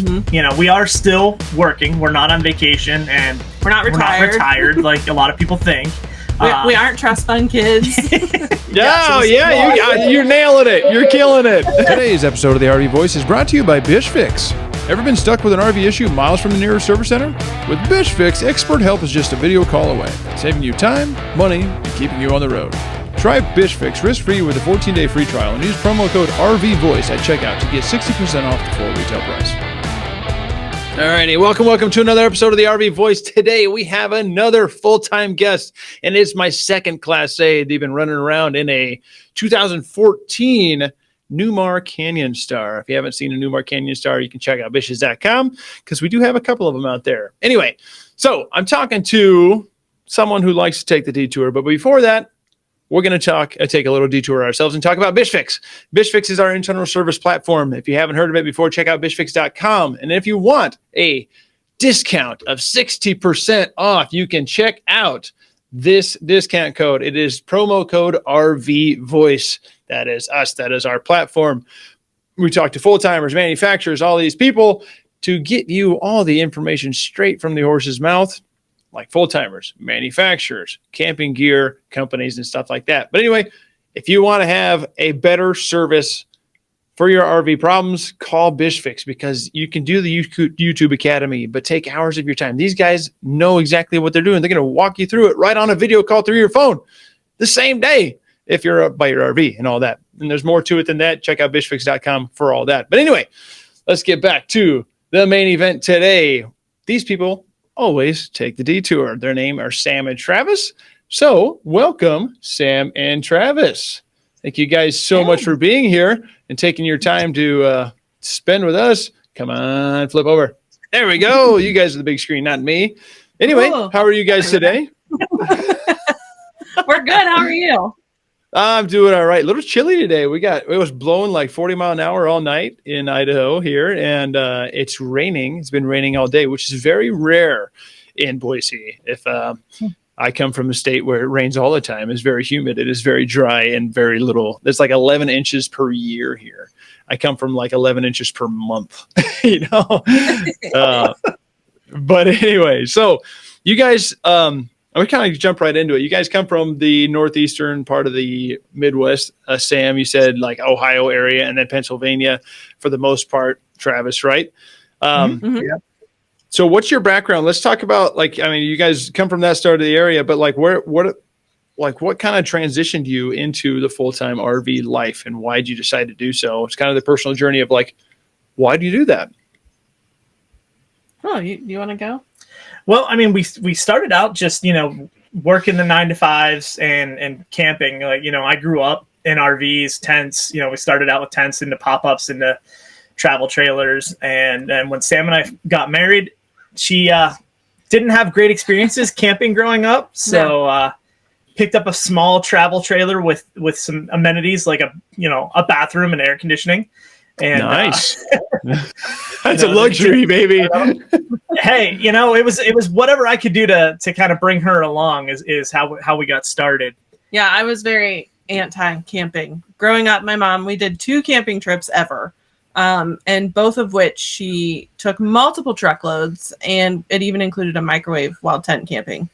You know, we are still working. We're not on vacation, and we're not retired like a lot of people think. We aren't trust fund kids. You're nailing it. You're killing it. Today's episode of the RV Voice is brought to you by BishFix. Ever been stuck with an RV issue miles from the nearest service center? With BishFix, expert help is just a video call away, saving you time, money, and keeping you on the road. Try BishFix risk-free with a 14-day free trial and use promo code RVVoice at checkout to get 60% off the full retail price. Alrighty, welcome to another episode of the RV Voice. Today we have another full-time guest, and it's my second Class A. They've been running around in a 2014 Numar Canyon Star. If you haven't seen a Numar Canyon Star, you can check out bishes.com because we do have a couple of them out there. Anyway, so I'm talking to someone who likes to take the detour, but before that, we're going to take a little detour ourselves and talk about BishFix. BishFix is our internal service platform. If you haven't heard of it before, check out bishfix.com. And if you want a discount of 60% off, you can check out this discount code. It is promo code RV Voice. That is us. That is our platform. We talk to full-timers, manufacturers, all these people to get you all the information straight from the horse's mouth, like full-timers, manufacturers, camping gear companies, and stuff like that. But anyway, if you want to have a better service for your RV problems, call BishFix because you can do the YouTube Academy, but take hours of your time. These guys know exactly what they're doing. They're going to walk you through it right on a video call through your phone the same day if you're up by your RV and all that. And there's more to it than that. Check out bishfix.com for all that. But anyway, let's get back to the main event today. These people always take the detour. Their name are Sam and Travis. So welcome, Sam and Travis. Thank you guys so much for being here and taking your time to spend with us. Come on, flip over. There we go. You guys are the big screen, not me. Anyway, How are you guys today? We're good. How are you? I'm doing all right. A little chilly today. It was blowing like 40 mile an hour all night in Idaho here, and it's raining. It's been raining all day, which is very rare in Boise. If I come from a state where it rains all the time, it's very humid. It is very dry and very little. There's like 11 inches per year here. I come from like 11 inches per month, you know. But anyway, so you guys. We kind of jump right into it. You guys come from the northeastern part of the Midwest. Sam, you said like Ohio area and then Pennsylvania for the most part. Travis, right? Yeah. So what's your background? Let's talk about you guys come from that start of the area, but what kind of transitioned you into the full-time RV life and why did you decide to do so? It's kind of the personal journey of why do you do that? Oh, you want to go? Well, I mean, we started out just, working the 9-to-5s and camping. I grew up in RVs, tents. We started out with tents into pop-ups into travel trailers. And when Sam and I got married, she didn't have great experiences camping growing up. So picked up a small travel trailer with some amenities like a bathroom and air conditioning. And, nice. That's a luxury, baby. Hey, it was whatever I could do to kind of bring her along is how we got started. Yeah, I was very anti-camping. Growing up, my mom, we did 2 camping trips ever, and both of which she took multiple truckloads, and it even included a microwave while tent camping.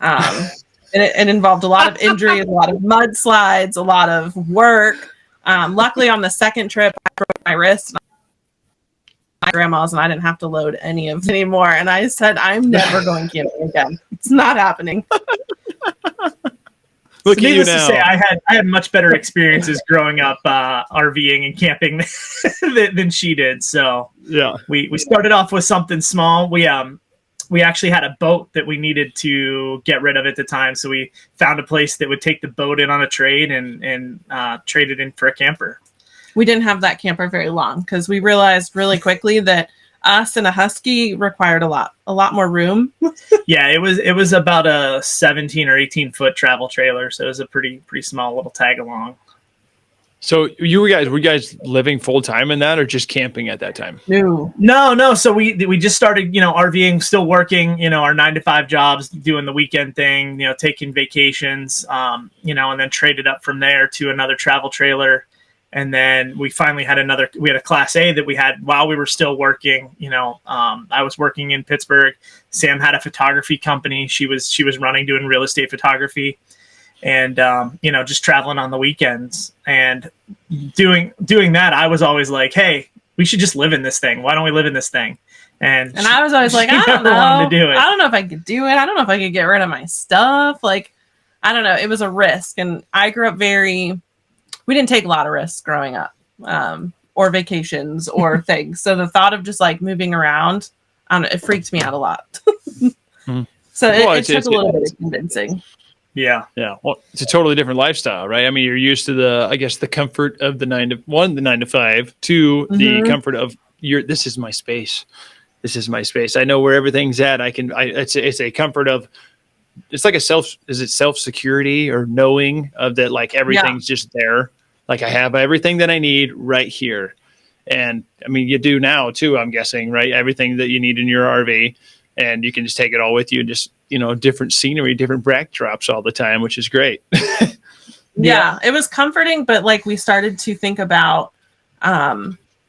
And it involved a lot of injuries, a lot of mudslides, a lot of work. Luckily, on the second trip, I broke my wrist. My grandma's, and I didn't have to load any of it anymore. And I said, I'm never going camping again. It's not happening. Look at you now. To say, I had much better experiences growing up RVing and camping than she did. So yeah, we started off with something small. We actually had a boat that we needed to get rid of at the time. So we found a place that would take the boat in on a trade and trade it in for a camper. We didn't have that camper very long because we realized really quickly that us and a Husky required a lot more room. Yeah, it was about a 17 or 18 foot travel trailer. So it was a pretty small little tag along. So were you guys living full time in that or just camping at that time? No. So we just started, RVing, still working, our 9-to-5 jobs, doing the weekend thing, taking vacations, and then traded up from there to another travel trailer. And then we finally had a Class A that we had while we were still working. I was working in Pittsburgh. Sam had a photography company. She was running, doing real estate photography, and just traveling on the weekends and doing that. I was always like, hey, we should just live in this thing. Why don't we live in this thing? And I was always like, I don't know. I don't know if I could do it. I don't know if I could get rid of my stuff. Like, I don't know. It was a risk. And I grew up we didn't take a lot of risks growing up, or vacations or things. So the thought of just like moving around, it freaks me out a lot. So it took a little bit of convincing. Yeah. Well, it's a totally different lifestyle, right? I mean, you're used to the comfort of the 9 to 5, 2, the comfort of this is my space. This is my space. I know where everything's at. It's a comfort of, it's like self security or knowing of that, like everything's just there. Like I have everything that I need right here. And I mean, you do now too, I'm guessing, right? Everything that you need in your RV, and you can just take it all with you, and just, different scenery, different backdrops all the time, which is great. Yeah, it was comforting, but like we started to think about,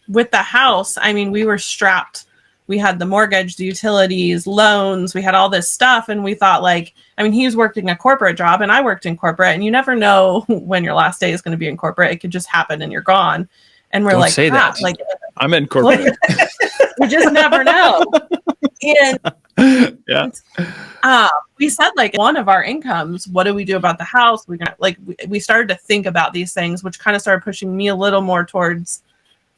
with the house, I mean, we were strapped. We had the mortgage, the utilities, loans, we had all this stuff. And we thought he was working a corporate job and I worked in corporate, and you never know when your last day is going to be in corporate. It could just happen and you're gone. And we're Don't say that. Like, I'm in corporate. You just never know. And we said one of our incomes, what do we do about the house? We started to think about these things, which kind of started pushing me a little more towards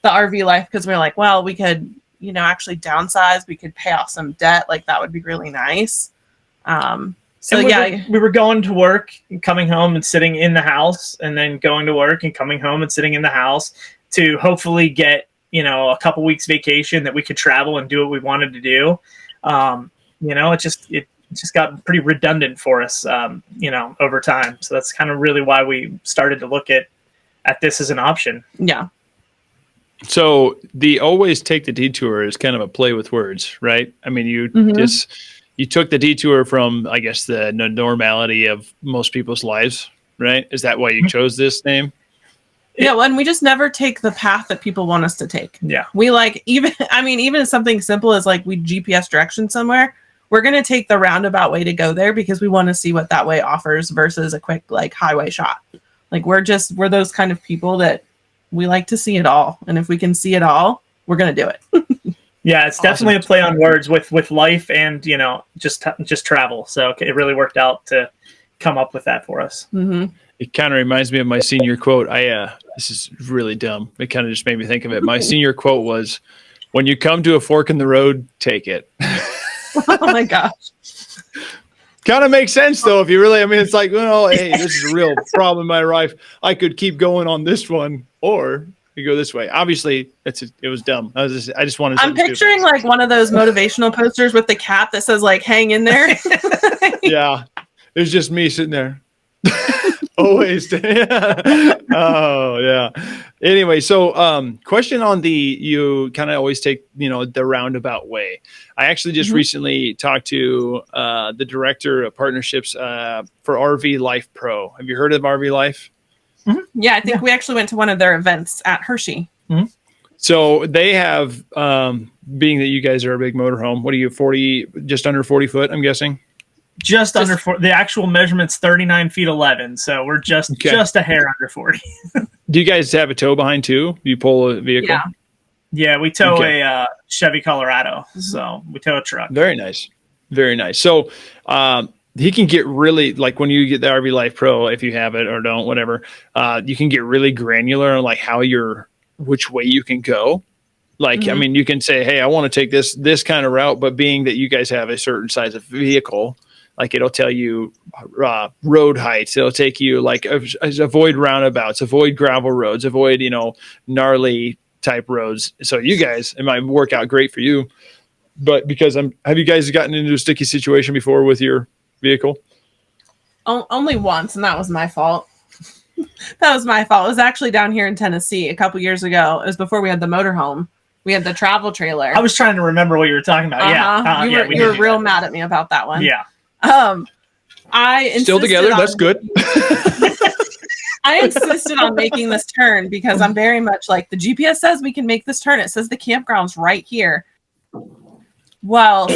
the RV life, because we're like, well, we could, actually downsize. We could pay off some debt. Like that would be really nice. We were going to work and coming home and sitting in the house, and then going to work and coming home and sitting in the house to hopefully get, a couple weeks vacation that we could travel and do what we wanted to do. It just got pretty redundant for us, over time. So that's kind of really why we started to look at this as an option. Yeah. So the always take the detour is kind of a play with words, right? I mean, you took the detour from, I guess, the normality of most people's lives, right? Is that why you chose this name? Yeah, and we just never take the path that people want us to take. Yeah. We even something simple as we GPS direction somewhere, we're going to take the roundabout way to go there because we want to see what that way offers versus a quick highway shot. We're those kind of people that we like to see it all. And if we can see it all, we're going to do it. Yeah, it's definitely a play on words with life and, just travel. So it really worked out to come up with that for us. Mm-hmm. It kind of reminds me of my senior quote. This is really dumb. It kind of just made me think of it. My senior quote was, when you come to a fork in the road, take it. Oh my gosh. Kind of makes sense though. If you really, it's like, hey, this is a real problem in my life. I could keep going on this one, or you go this way. Obviously, it was dumb. I just wanted. I'm picturing one of those motivational posters with the cap that says "Hang in there." Yeah, it was just me sitting there. Always. Oh yeah. Anyway, so question on you kind of always take the roundabout way. I actually just recently talked to the director of partnerships for RV Life Pro. Have you heard of RV Life? Mm-hmm. Yeah, I think we actually went to one of their events at Hershey. Mm-hmm. So they have, being that you guys are a big motorhome, what are you, 40, just under 40 foot, I'm guessing? Just under 40. The actual measurement's 39 feet 11. So we're just a hair under 40. Do you guys have a tow behind too? Do you pull a vehicle? Yeah, we tow a Chevy Colorado. So we tow a truck. Very nice. Very nice. So he can get really, when you get the RV Life Pro, if you have it or don't, whatever, you can get really granular on which way you can go. You can say, hey, I want to take this kind of route, but being that you guys have a certain size of vehicle, it'll tell you road heights. It'll take you avoid roundabouts, avoid gravel roads, avoid, gnarly type roads. So you guys, it might work out great for you, but because have you guys gotten into a sticky situation before with your vehicle? Only once. And that was my fault. That was my fault. It was actually down here in Tennessee a couple years ago. It was before we had the motorhome. We had the travel trailer. I was trying to remember what you were talking about. Uh-huh. You were real mad at me about that one. Yeah. I still together. That's good. I insisted on making this turn because I'm very much like, the GPS says we can make this turn. It says the campground's right here. Well,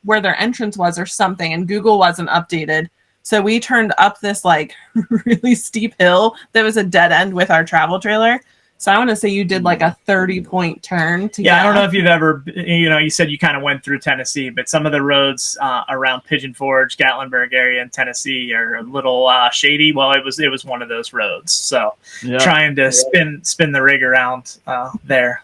where their entrance was or something, and Google wasn't updated. So we turned up this like really steep hill that was a dead end with our travel trailer. So I want to say you did like a 30-point turn. I don't know if you've ever, you said you kind of went through Tennessee, but some of the roads around Pigeon Forge, Gatlinburg area in Tennessee are a little shady. Well, it was one of those roads. So trying to spin the rig around there.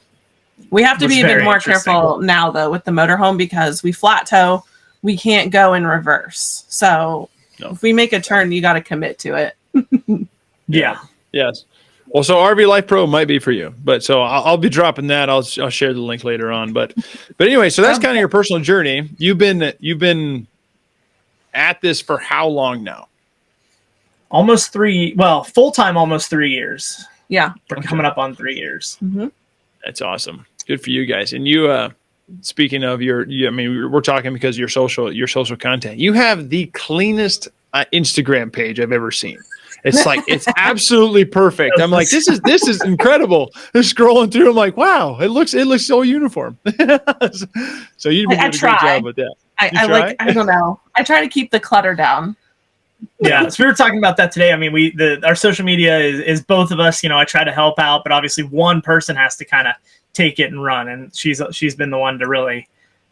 We have to be even more careful now, though, with the motorhome because we flat tow. We can't go in reverse. So if we make a turn, you got to commit to it. Yeah. Yes. Well, so RV Life Pro might be for you, but so I'll be dropping that. I'll share the link later on. But anyway, so that's kind of your personal journey. You've been at this for how long now? Almost full time, almost 3 years. Yeah, we're coming up on 3 years. Mm-hmm. That's awesome. Good for you guys. And you, speaking of we're talking because of your social content. You have the cleanest Instagram page I've ever seen. It's like, it's absolutely perfect. I'm like, this is incredible. Just scrolling through, I'm like, wow, it looks so uniform. So you did a great job with that. I don't know. I try to keep the clutter down. Yeah, so we were talking about that today. I mean, our social media is both of us. I try to help out, but obviously one person has to kind of take it and run, and she's been the one to really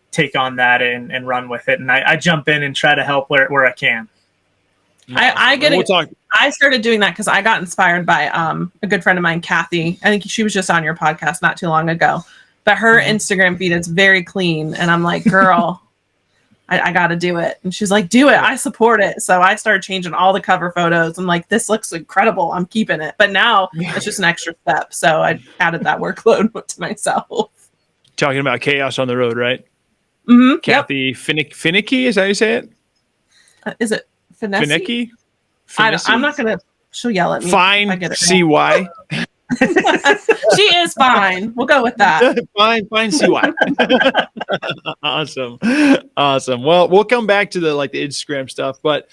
take on that and run with it. And I jump in and try to help where I can. I started doing that because I got inspired by a good friend of mine, Kathy. I think she was just on your podcast not too long ago. But her Instagram feed is very clean, and I'm like, girl, I got to do it. And she's like, do it. I support it. So I started changing all the cover photos. I'm like, this looks incredible. I'm keeping it. But now it's just an extra step. So I added that workload to myself. Talking about chaos on the road, right? Mm-hmm. Kathy Finicky, is that how you say it? Is it Finicky? I'm not going to. She'll yell at me. Fine. CY. She is fine. We'll go with that. fine CY. Awesome. Well, we'll come back to the Instagram stuff, but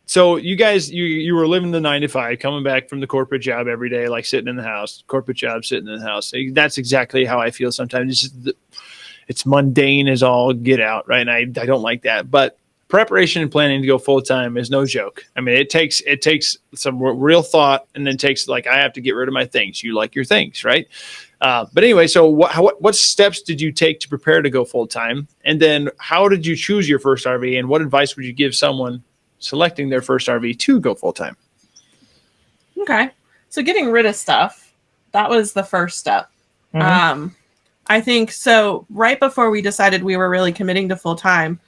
so you guys, you were living the 9 to 5, coming back from the corporate job every day, like sitting in the house, corporate job, sitting in the house. That's exactly how I feel sometimes. It's mundane as all get out, right? And I don't like that, but preparation and planning to go full time is no joke. I mean, it takes some real thought, and then takes I have to get rid of my things. You like your things, right? But anyway, so what steps did you take to prepare to go full time, and then how did you choose your first RV, and what advice would you give someone selecting their first RV to go full time? Okay, so getting rid of stuff, that was the first step. Mm-hmm. I think so. Right before we decided we were really committing to full time,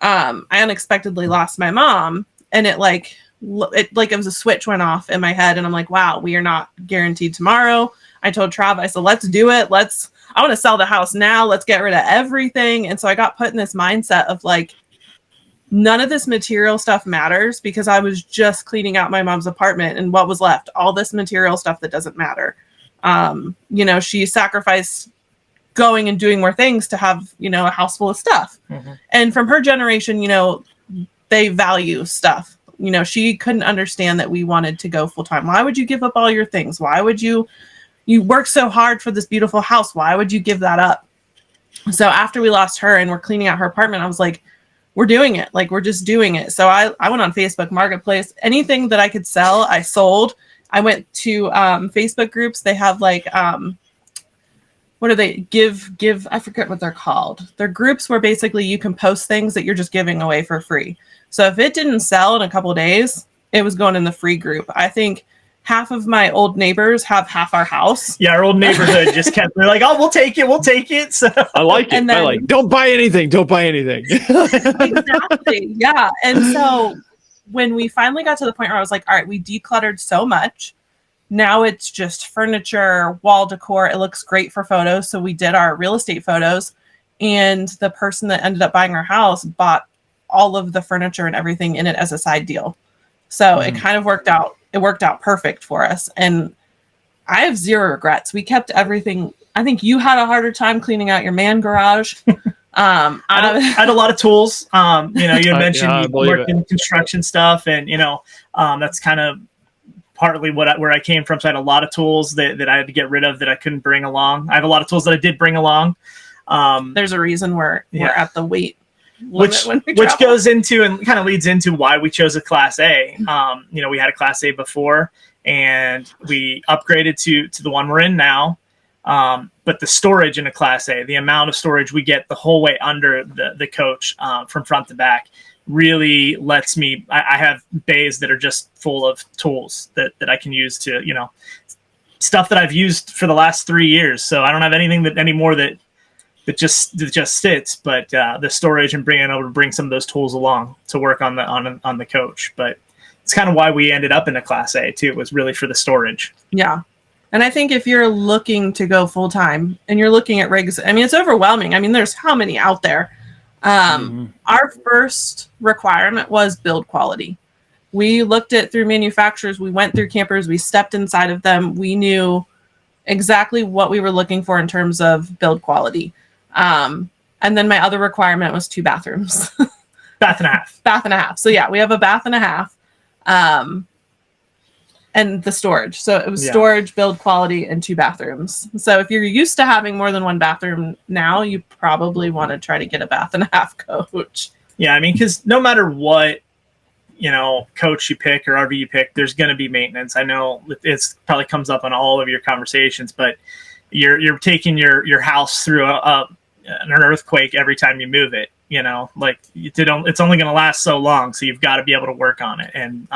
I unexpectedly lost my mom, and it was a switch went off in my head, and I'm like, wow, we are not guaranteed tomorrow. I told Trav, I said, let's do it. I want to sell the house now. Let's get rid of everything. And so I got put in this mindset of none of this material stuff matters, because I was just cleaning out my mom's apartment, and what was left, all this material stuff that doesn't matter. She sacrificed going and doing more things to have, a house full of stuff. Mm-hmm. And from her generation, they value stuff. She couldn't understand that we wanted to go full time. Why would you give up all your things? Why would you work so hard for this beautiful house? Why would you give that up? So after we lost her and we're cleaning out her apartment, I was like, we're doing it. We're just doing it. So I went on Facebook Marketplace. Anything that I could sell, I sold. I went to Facebook groups. They have what do they give? I forget what they're called. They're groups where basically you can post things that you're just giving away for free. So if it didn't sell in a couple of days, it was going in the free group. I think half of my old neighbors have half our house. Yeah, our old neighborhood just they're like, oh, we'll take it. So I like it. Don't buy anything. Exactly. Yeah. And so when we finally got to the point where I was like, all right, we decluttered so much. Now it's just furniture, wall decor. It looks great for photos. So we did our real estate photos, and the person that ended up buying our house bought all of the furniture and everything in it as a side deal. So it kind of worked out. It worked out perfect for us. And I have zero regrets. We kept everything. I think you had a harder time cleaning out your man garage. I had a lot of tools. You mentioned you worked in construction stuff, and that's kind of partly where I came from. So I had a lot of tools that I had to get rid of that I couldn't bring along. I have a lot of tools that I did bring along. There's a reason we're at the weight which goes into and kind of leads into why we chose a Class A. We had a Class A before, and we upgraded to the one we're in now. But the storage in a Class A, the amount of storage we get the whole way under the coach from front to back, really lets me. I have bays that are just full of tools that I can use to, stuff that I've used for the last 3 years. So I don't have anything anymore that just sits. But the storage and being able to bring some of those tools along to work on the coach. But it's kind of why we ended up in a Class A too. It was really for the storage. Yeah. And I think if you're looking to go full time and you're looking at rigs, I mean, it's overwhelming. I mean, there's how many out there? Our first requirement was build quality. We looked at through manufacturers. We went through campers. We stepped inside of them. We knew exactly what we were looking for in terms of build quality. And then my other requirement was 2 bathrooms. Bath and a half. Bath and a half. So yeah, we have a bath and a half. And the storage. So it was storage, build quality, and 2 bathrooms. So if you're used to having more than 1 bathroom now, you probably want to try to get a bath and a half coach. Yeah, I mean, because no matter what, coach you pick or RV you pick, there's going to be maintenance. I know it's probably comes up on all of your conversations, but you're taking your house through an earthquake every time you move it. It's only going to last so long, so you've got to be able to work on it. And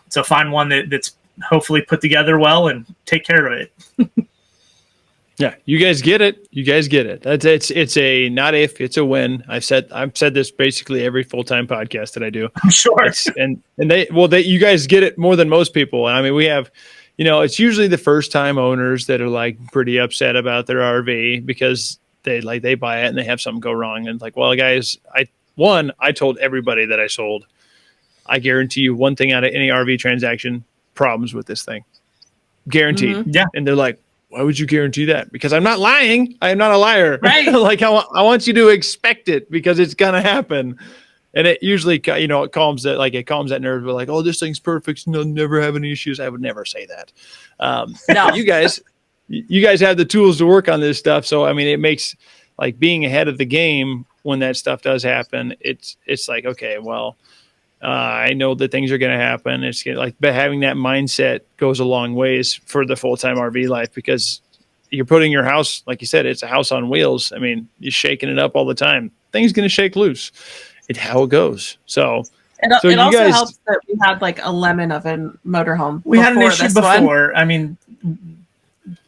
so find one that's hopefully put together well and take care of it. Yeah, you guys get it. It's a not if, it's a when. I've said this basically every full-time podcast that I do. I'm sure. You guys get it more than most people. I mean, we have, it's usually the first-time owners that are like pretty upset about their RV because they buy it and they have something go wrong. And like, well, guys, I told everybody that I sold, I guarantee you one thing out of any RV transaction, problems with this thing. Guaranteed. Mm-hmm. Yeah. And they're like, why would you guarantee that? Because I'm not lying. I am not a liar. Right. Like I want you to expect it because it's going to happen. And it usually, it calms that nerve. We're like, oh, this thing's perfect. No, never have any issues. I would never say that. No. You guys have the tools to work on this stuff. So, I mean, it makes like being ahead of the game when that stuff does happen. It's like, okay, well, I know that things are going to happen. But having that mindset goes a long ways for the full-time RV life because you're putting your house, like you said, it's a house on wheels. I mean, you're shaking it up all the time. Things going to shake loose. It's how it goes. So it also helps that we had like a lemon of a motorhome. We had an issue before. I mean,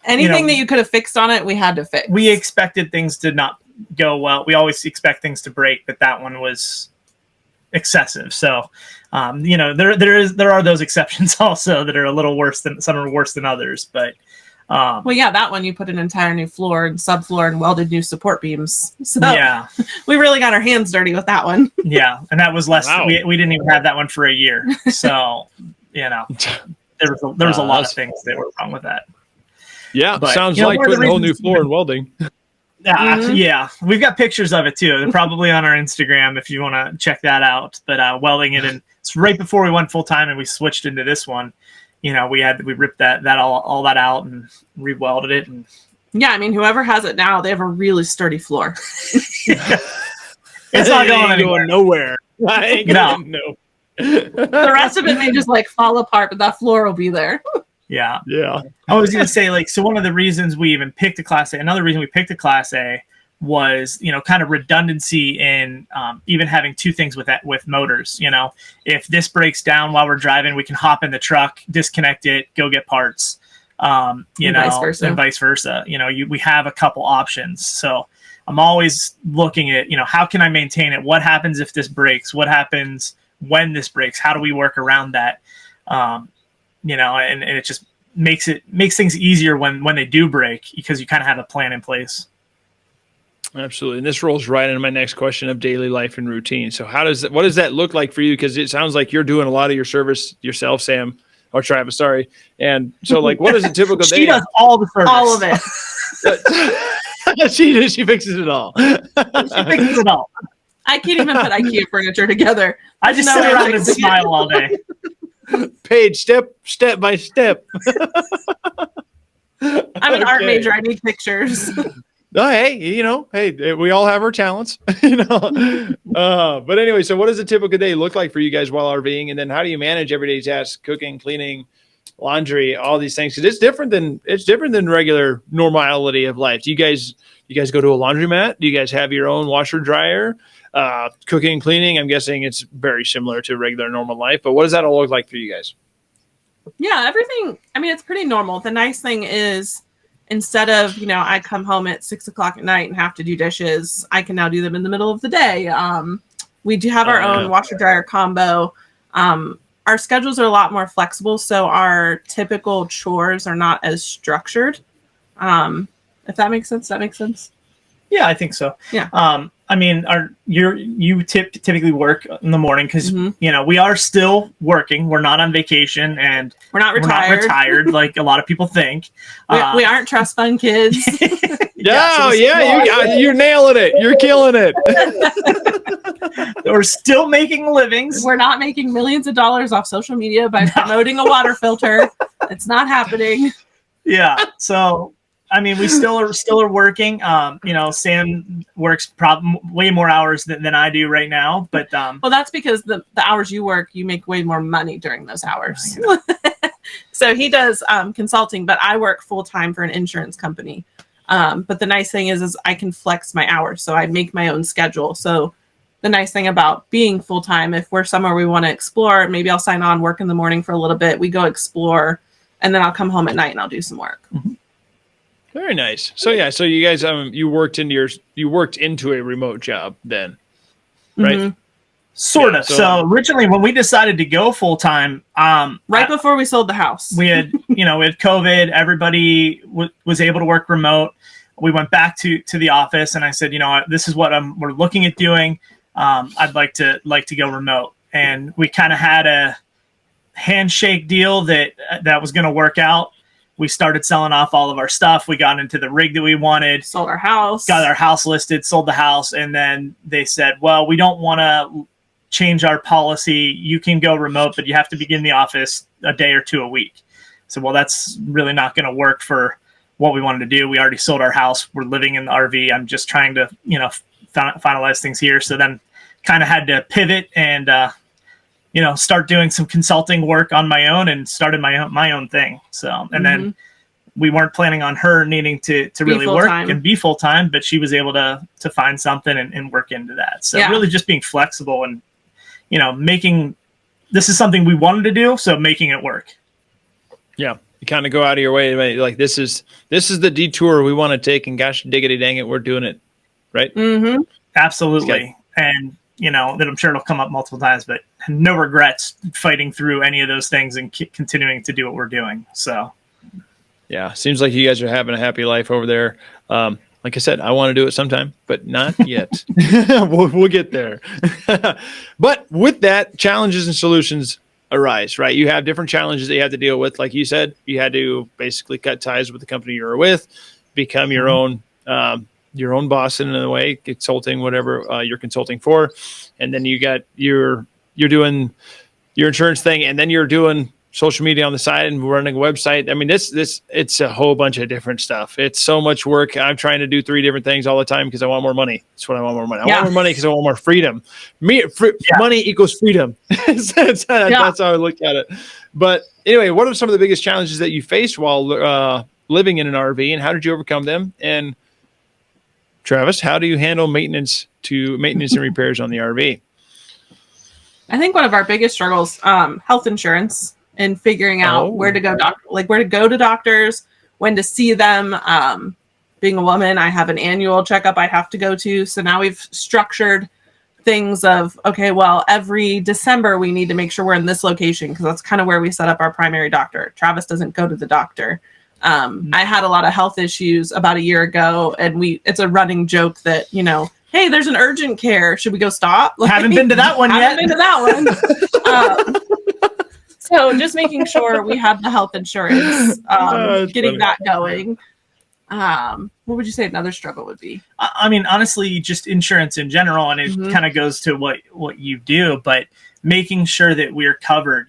anything that you could have fixed on it, we had to fix. We expected things to not go well. We always expect things to break, but that one was excessive. So, there are those exceptions also that are a little worse than some are worse than others. But that one you put an entire new floor and subfloor and welded new support beams. So yeah, we really got our hands dirty with that one. Yeah, and that was less. Wow. We didn't even have that one for a year. So there was a lot of things that were wrong with that. Yeah, but, sounds like putting a whole new floor and welding. Yeah, we've got pictures of it too. They're probably on our Instagram if you want to check that out. But welding it, and it's right before we went full time and we switched into this one. We ripped that all that out and re-welded it. And yeah, I mean, whoever has it now, they have a really sturdy floor. It's not going anywhere. Nowhere. No. The rest of it may just like fall apart, but that floor will be there. Yeah. I was going to say, so one of the reasons we even picked a Class A, another reason we picked a Class A was, kind of redundancy in even having 2 things with motors. If this breaks down while we're driving, we can hop in the truck, disconnect it, go get parts, and vice versa. We have a couple options. So I'm always looking at, how can I maintain it? What happens if this breaks? What happens when this breaks? How do we work around that? And it just makes things easier when they do break because you kind of have a plan in place. Absolutely. And this rolls right into my next question of daily life and routine. So what does that look like for you? Because it sounds like you're doing a lot of your service yourself, Sam, or Travis, sorry. And so like, what is a typical day? She does all the service. All of it. She fixes it all. She fixes it all. I can't even put IKEA furniture together. I just sit around and smile all day. Page, step by step. I'm an art major. I need pictures. Oh, hey, we all have our talents, But anyway, so what does a typical day look like for you guys while RVing? And then how do you manage everyday tasks, cooking, cleaning, laundry, all these things? Because it's different than regular normality of life. Do you guys go to a laundromat? Do you guys have your own washer dryer? Cooking, cleaning, I'm guessing it's very similar to regular normal life. But what does that all look like for you guys? Yeah, everything. I mean, it's pretty normal. The nice thing is, instead of, I come home at 6:00 at night and have to do dishes, I can now do them in the middle of the day. We do have our own washer dryer combo. Our schedules are a lot more flexible, so our typical chores are not as structured. If that makes sense, Yeah, I think so. Yeah. I mean, you typically work in the morning because we are still working. We're not on vacation and we're not retired like a lot of people think. We aren't trust fund kids. You're nailing it. You're killing it. We're still making livings. We're not making millions of dollars off social media by promoting a water filter. It's not happening. Yeah. So, I mean, we still are working. Sam works way more hours than I do right now. But well, that's because the hours you work, you make way more money during those hours. So he does consulting, but I work full time for an insurance company. But the nice thing is I can flex my hours, so I make my own schedule. So the nice thing about being full time, if we're somewhere we want to explore, maybe I'll sign on, work in the morning for a little bit. We go explore, and then I'll come home at night and I'll do some work. Mm-hmm. Very nice. So you guys, you worked into a remote job then, right? Mm-hmm. Sort of. So originally, when we decided to go full time, before we sold the house, we had we had COVID. Everybody was able to work remote. We went back to the office, and I said, this is what we're looking at doing. I'd like to go remote, and we kind of had a handshake deal that was going to work out. We started selling off all of our stuff. We got into the rig that we wanted. Sold our house. Got our house listed, sold the house. And then they said, well, we don't want to change our policy. You can go remote, but you have to be in the office a day or two a week. So, well, that's really not going to work for what we wanted to do. We already sold our house. We're living in the RV. I'm just trying to, finalize things here. So then kind of had to pivot and, start doing some consulting work on my own and started my own thing. So, and then we weren't planning on her needing to really work and be full time, but she was able to find something and work into that. So really just being flexible and, this is something we wanted to do. So making it work. Yeah. You kind of go out of your way. Like this is the detour we want to take, and gosh, diggity dang it, we're doing it. Right. Mm-hmm. Absolutely. And, that I'm sure it'll come up multiple times, but no regrets fighting through any of those things and continuing to do what we're doing. So, yeah, seems like you guys are having a happy life over there. Like I said, I want to do it sometime, but not yet. We'll get there. But with that, challenges and solutions arise, right? You have different challenges that you have to deal with. Like you said, you had to basically cut ties with the company you were with, become your own boss in a way, consulting whatever you're consulting for, and then you're doing your insurance thing, and then you're doing social media on the side and running a website. I mean, it's a whole bunch of different stuff. It's so much work. I'm trying to do 3 different things all the time because I want more money. That's what I want more money. I want more money because I want more freedom. Money equals freedom. That's how I look at it. But anyway, what are some of the biggest challenges that you faced while living in an RV, and how did you overcome them? And Travis, how do you handle maintenance and repairs on the RV? I think one of our biggest struggles, health insurance, and figuring out where to go to doctors, when to see them. Being a woman, I have an annual checkup I have to go to. So now we've structured things of, okay, well, every December we need to make sure we're in this location because that's kind of where we set up our primary doctor. Travis doesn't go to the doctor. I had a lot of health issues about a year ago, and it's a running joke that, hey, there's an urgent care. Should we go stop? Haven't been to that one yet. Haven't been to that one. So just making sure we have the health insurance, getting that going. What would you say another struggle would be? I mean, honestly, just insurance in general, and it kind of goes to what you do, but making sure that we're covered,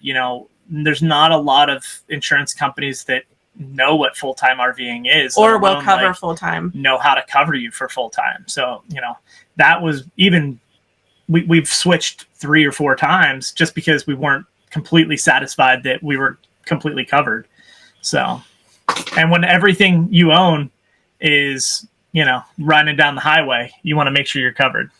there's not a lot of insurance companies that know what full-time RVing is, or will cover full-time, know how to cover you for full-time. So, that was even, we've switched 3 or 4 times just because we weren't completely satisfied that we were completely covered. So, and when everything you own is, running down the highway, you want to make sure you're covered.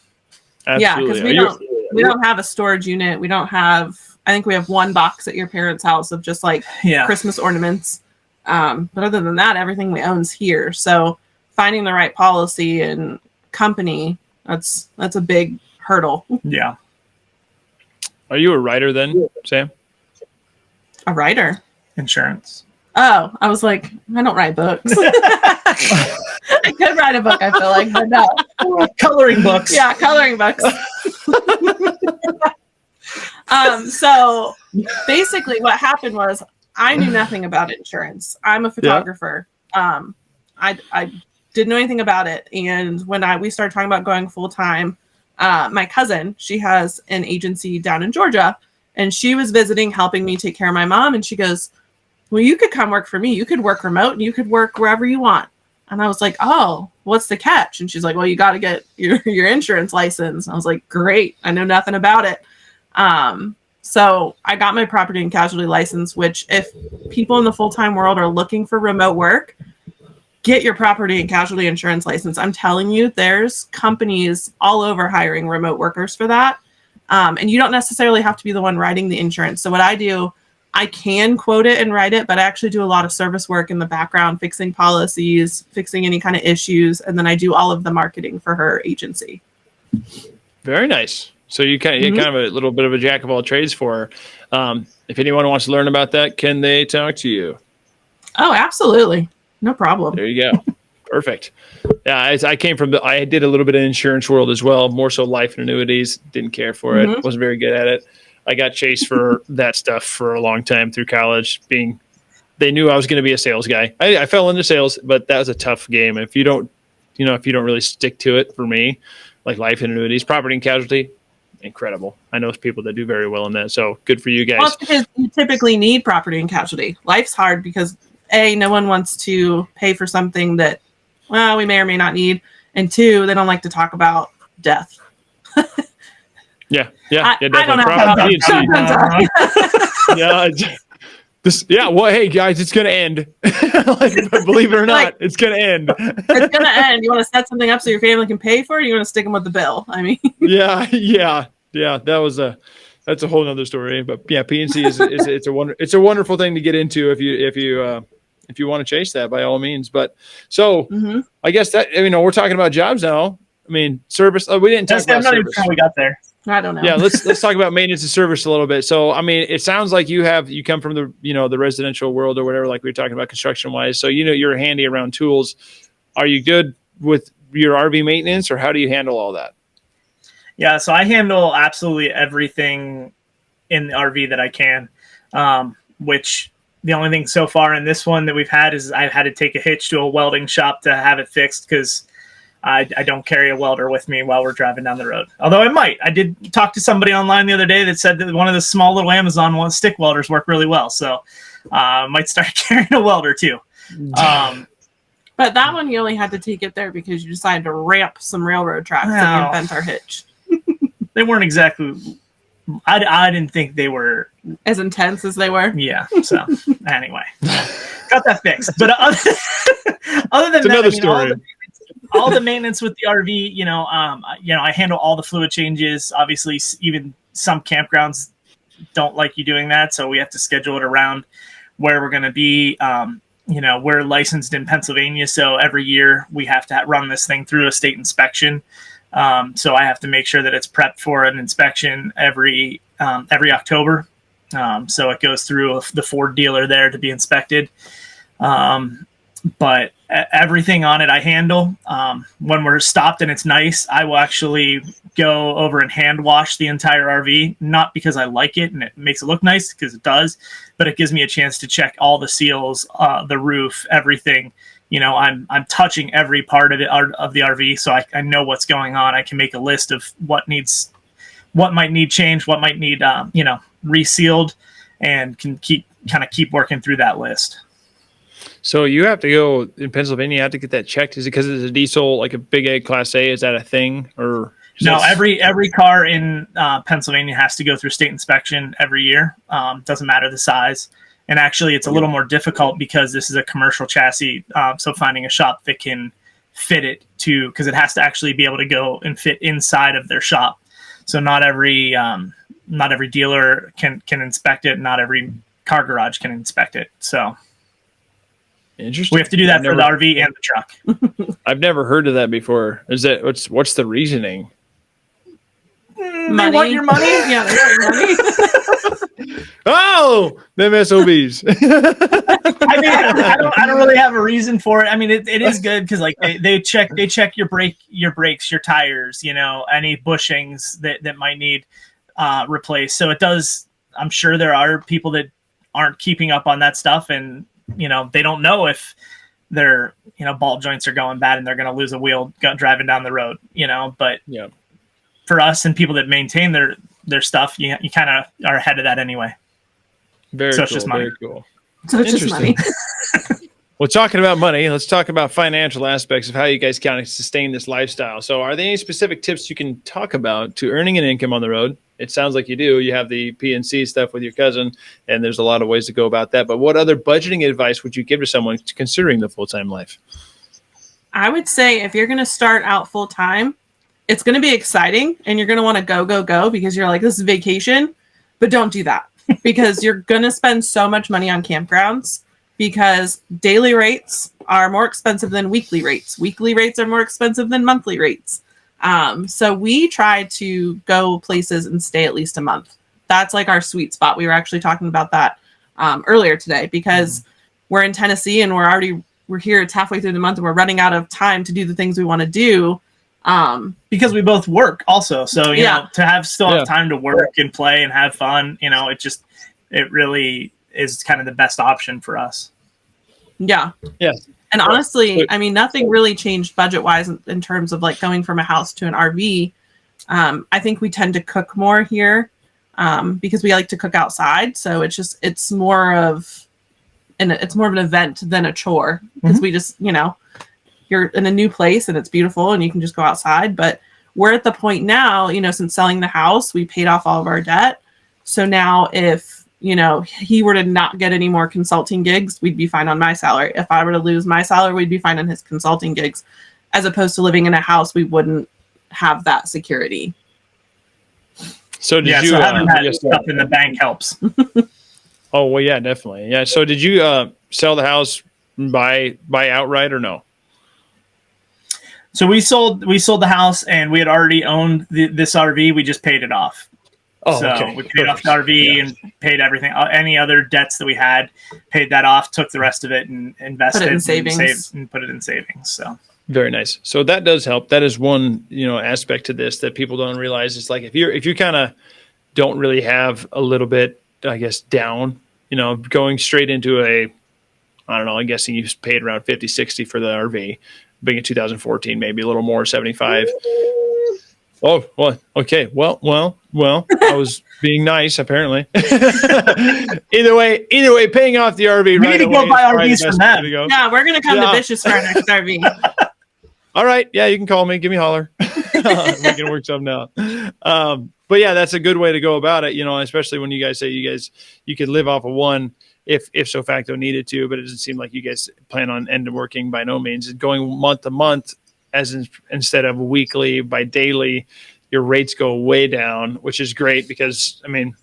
Absolutely. Yeah, because we don't have a storage unit. We don't have, I think we have 1 box at your parents' house of just like Christmas ornaments. But other than that, everything we own's here. So finding the right policy and company, that's a big hurdle. Yeah. Are you a writer then, Sam? A writer? Insurance. Oh, I was like, I don't write books. I could write a book, I feel like, but no. Coloring books. Yeah, coloring books. So basically what happened was I knew nothing about insurance. I'm a photographer. I didn't know anything about it. And when we started talking about going full time, my cousin, she has an agency down in Georgia, and she was visiting, helping me take care of my mom. And she goes, well, you could come work for me. You could work remote and you could work wherever you want. And I was like, oh, what's the catch? And she's like, well, you got to get your insurance license. And I was like, great. I know nothing about it. So I got my property and casualty license, which if people in the full-time world are looking for remote work, get your property and casualty insurance license. I'm telling you, there's companies all over hiring remote workers for that. And you don't necessarily have to be the one writing the insurance. So what I do, I can quote it and write it, but I actually do a lot of service work in the background, fixing policies, fixing any kind of issues. And then I do all of the marketing for her agency. Very nice. So you kind of a little bit of a jack of all trades for her. If anyone wants to learn about that, can they talk to you? Oh, absolutely. No problem. There you go. Perfect. Yeah, I did a little bit of insurance world as well, more so life and annuities. Didn't care for it. Wasn't very good at it. I got chased for that stuff for a long time through college. They knew I was going to be a sales guy. I fell into sales, but that was a tough game. If you don't really stick to it, for me, like life and annuities, property and casualty, incredible. I know people that do very well in that. So good for you guys. Well, it's because you typically need property and casualty. Life's hard because no one wants to pay for something that, well, we may or may not need. And 2, they don't like to talk about death. Yeah, I don't have well, hey guys, it's gonna end. Believe it or not, it's gonna end. It's gonna end. You want to set something up so your family can pay for it, or you want to stick them with the bill? I mean, yeah. That's a whole nother story. But yeah, PNC it's a wonderful thing to get into if you want to chase that, by all means. But so I guess that we're talking about jobs now. I mean, service. We didn't talk about service. How we got there. I don't know. Yeah, let's talk about maintenance and service a little bit. So, I mean, it sounds like you come from the residential world or whatever, like we were talking about construction wise. So, you're handy around tools. Are you good with your RV maintenance, or how do you handle all that? Yeah, so I handle absolutely everything in the RV that I can, which the only thing so far in this one that we've had is I've had to take a hitch to a welding shop to have it fixed because I don't carry a welder with me while we're driving down the road. Although I might. I did talk to somebody online the other day that said that one of the small little Amazon stick welders work really well. So I might start carrying a welder too. But that one you only had to take it there because you decided to ramp some railroad tracks and invent our hitch. They weren't exactly... I didn't think they were... as intense as they were? Yeah. So anyway. Got that fixed. But other than that, story. All the maintenance with the RV, I handle all the fluid changes. Obviously, even some campgrounds don't like you doing that, so we have to schedule it around where we're going to be. We're licensed in Pennsylvania, so every year we have to run this thing through a state inspection. So I have to make sure that it's prepped for an inspection every October. So it goes through the Ford dealer there to be inspected. But everything on it I handle. When we're stopped and it's nice, I will actually go over and hand wash the entire RV, not because I like it and it makes it look nice, because it does, but it gives me a chance to check all the seals, the roof, everything. I'm touching every part of the RV, so I know what's going on. I can make a list of what might need change, what might need resealed. and can keep working through that list. So you have to go in Pennsylvania. You have to get that checked. Is it because it's a diesel, like a big A Class A? Is that a thing, or no? Every car in Pennsylvania has to go through state inspection every year. Doesn't matter the size. And actually, it's a little more difficult because this is a commercial chassis. So finding a shop that can fit it because it has to actually be able to go and fit inside of their shop. So not every dealer can inspect it. Not every car garage can inspect it. So interesting. We have to do that for the RV and the truck. I've never heard of that before. Is that what's the reasoning? Money. They want your money? Yeah, they want your money. Oh, them SOBs. I mean, I don't really have a reason for it. I mean, it is good because like they check your brakes, your tires, any bushings that might need replaced. So it does. I'm sure there are people that aren't keeping up on that stuff, and they don't know if their ball joints are going bad and they're going to lose a wheel driving down the road. But yeah. For us and people that maintain their stuff, you kind of are ahead of that anyway. Very so cool. It's just money. Very cool. So it's just money. Well, talking about money, let's talk about financial aspects of how you guys kind of sustain this lifestyle. So are there any specific tips you can talk about to earning an income on the road? It sounds like you do. You have the P&C stuff with your cousin, and there's a lot of ways to go about that. But what other budgeting advice would you give to someone considering the full-time life? I would say if you're going to start out full-time, it's going to be exciting and you're going to want to go because you're like, this is vacation, but don't do that because you're going to spend so much money on campgrounds because daily rates are more expensive than weekly rates. Weekly rates are more expensive than monthly rates. So we try to go places and stay at least a month. That's like our sweet spot. We were actually talking about that earlier today because we're in Tennessee and we're here. It's halfway through the month and we're running out of time to do the things we want to do. Because we both work also. So, you know, to have time to work and play and have fun, it really is kind of the best option for us. Yeah. Yeah. And honestly, I mean, nothing really changed budget wise in terms of like going from a house to an RV. I think we tend to cook more here because we like to cook outside. So it's more of an event than a chore because we just, you're in a new place and it's beautiful and you can just go outside. But we're at the point now, since selling the house, we paid off all of our debt. So now if, he were to not get any more consulting gigs, we'd be fine on my salary. If I were to lose my salary, we'd be fine on his consulting gigs. As opposed to living in a house, we wouldn't have that security. So did you having that stuff in the bank helps. Oh, well, yeah, definitely. Yeah. So did you sell the house by outright or no? So we sold the house and we had already owned this RV. We just paid it off. Oh, so okay. we paid off the RV and paid everything. Any other debts that we had, paid that off, took the rest of it and invested put it in savings. and put it in savings. So very nice. So that does help. That is one, aspect to this that people don't realize. It's like if you kind of don't really have a little bit, I guess, down, going straight into I don't know, I'm guessing you paid around 50, 60 for the RV. Being in 2014, maybe a little more, 75. Oh, well, okay. Well, I was being nice, apparently. Either way, paying off the RV we right need to away. Go buy RVs from them. Yeah, we're going to come to Vicious for our next RV. All right. Yeah, you can call me. Give me a holler. We can work something out. But yeah, that's a good way to go about it, especially when you guys say you could live off of one if so facto needed to, but it doesn't seem like you guys plan on end working by no means. Going month to month instead of weekly by daily, your rates go way down, which is great because, I mean,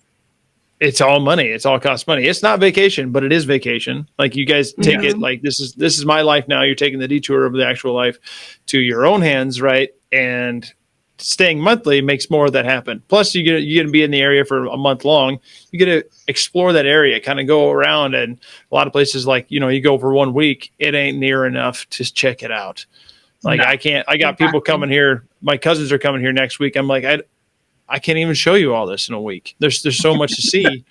it's all money. It's all cost money. It's not vacation, but it is vacation. Like you guys take it like this is my life now. You're taking the detour of the actual life to your own hands, right? And staying monthly makes more of that happen. Plus, you get to be in the area for a month long. You get to explore that area, kind of go around, and a lot of places like you go for 1 week, it ain't near enough to check it out. Like I can't. I got people coming here. My cousins are coming here next week. I'm like I can't even show you all this in a week. There's so much to see.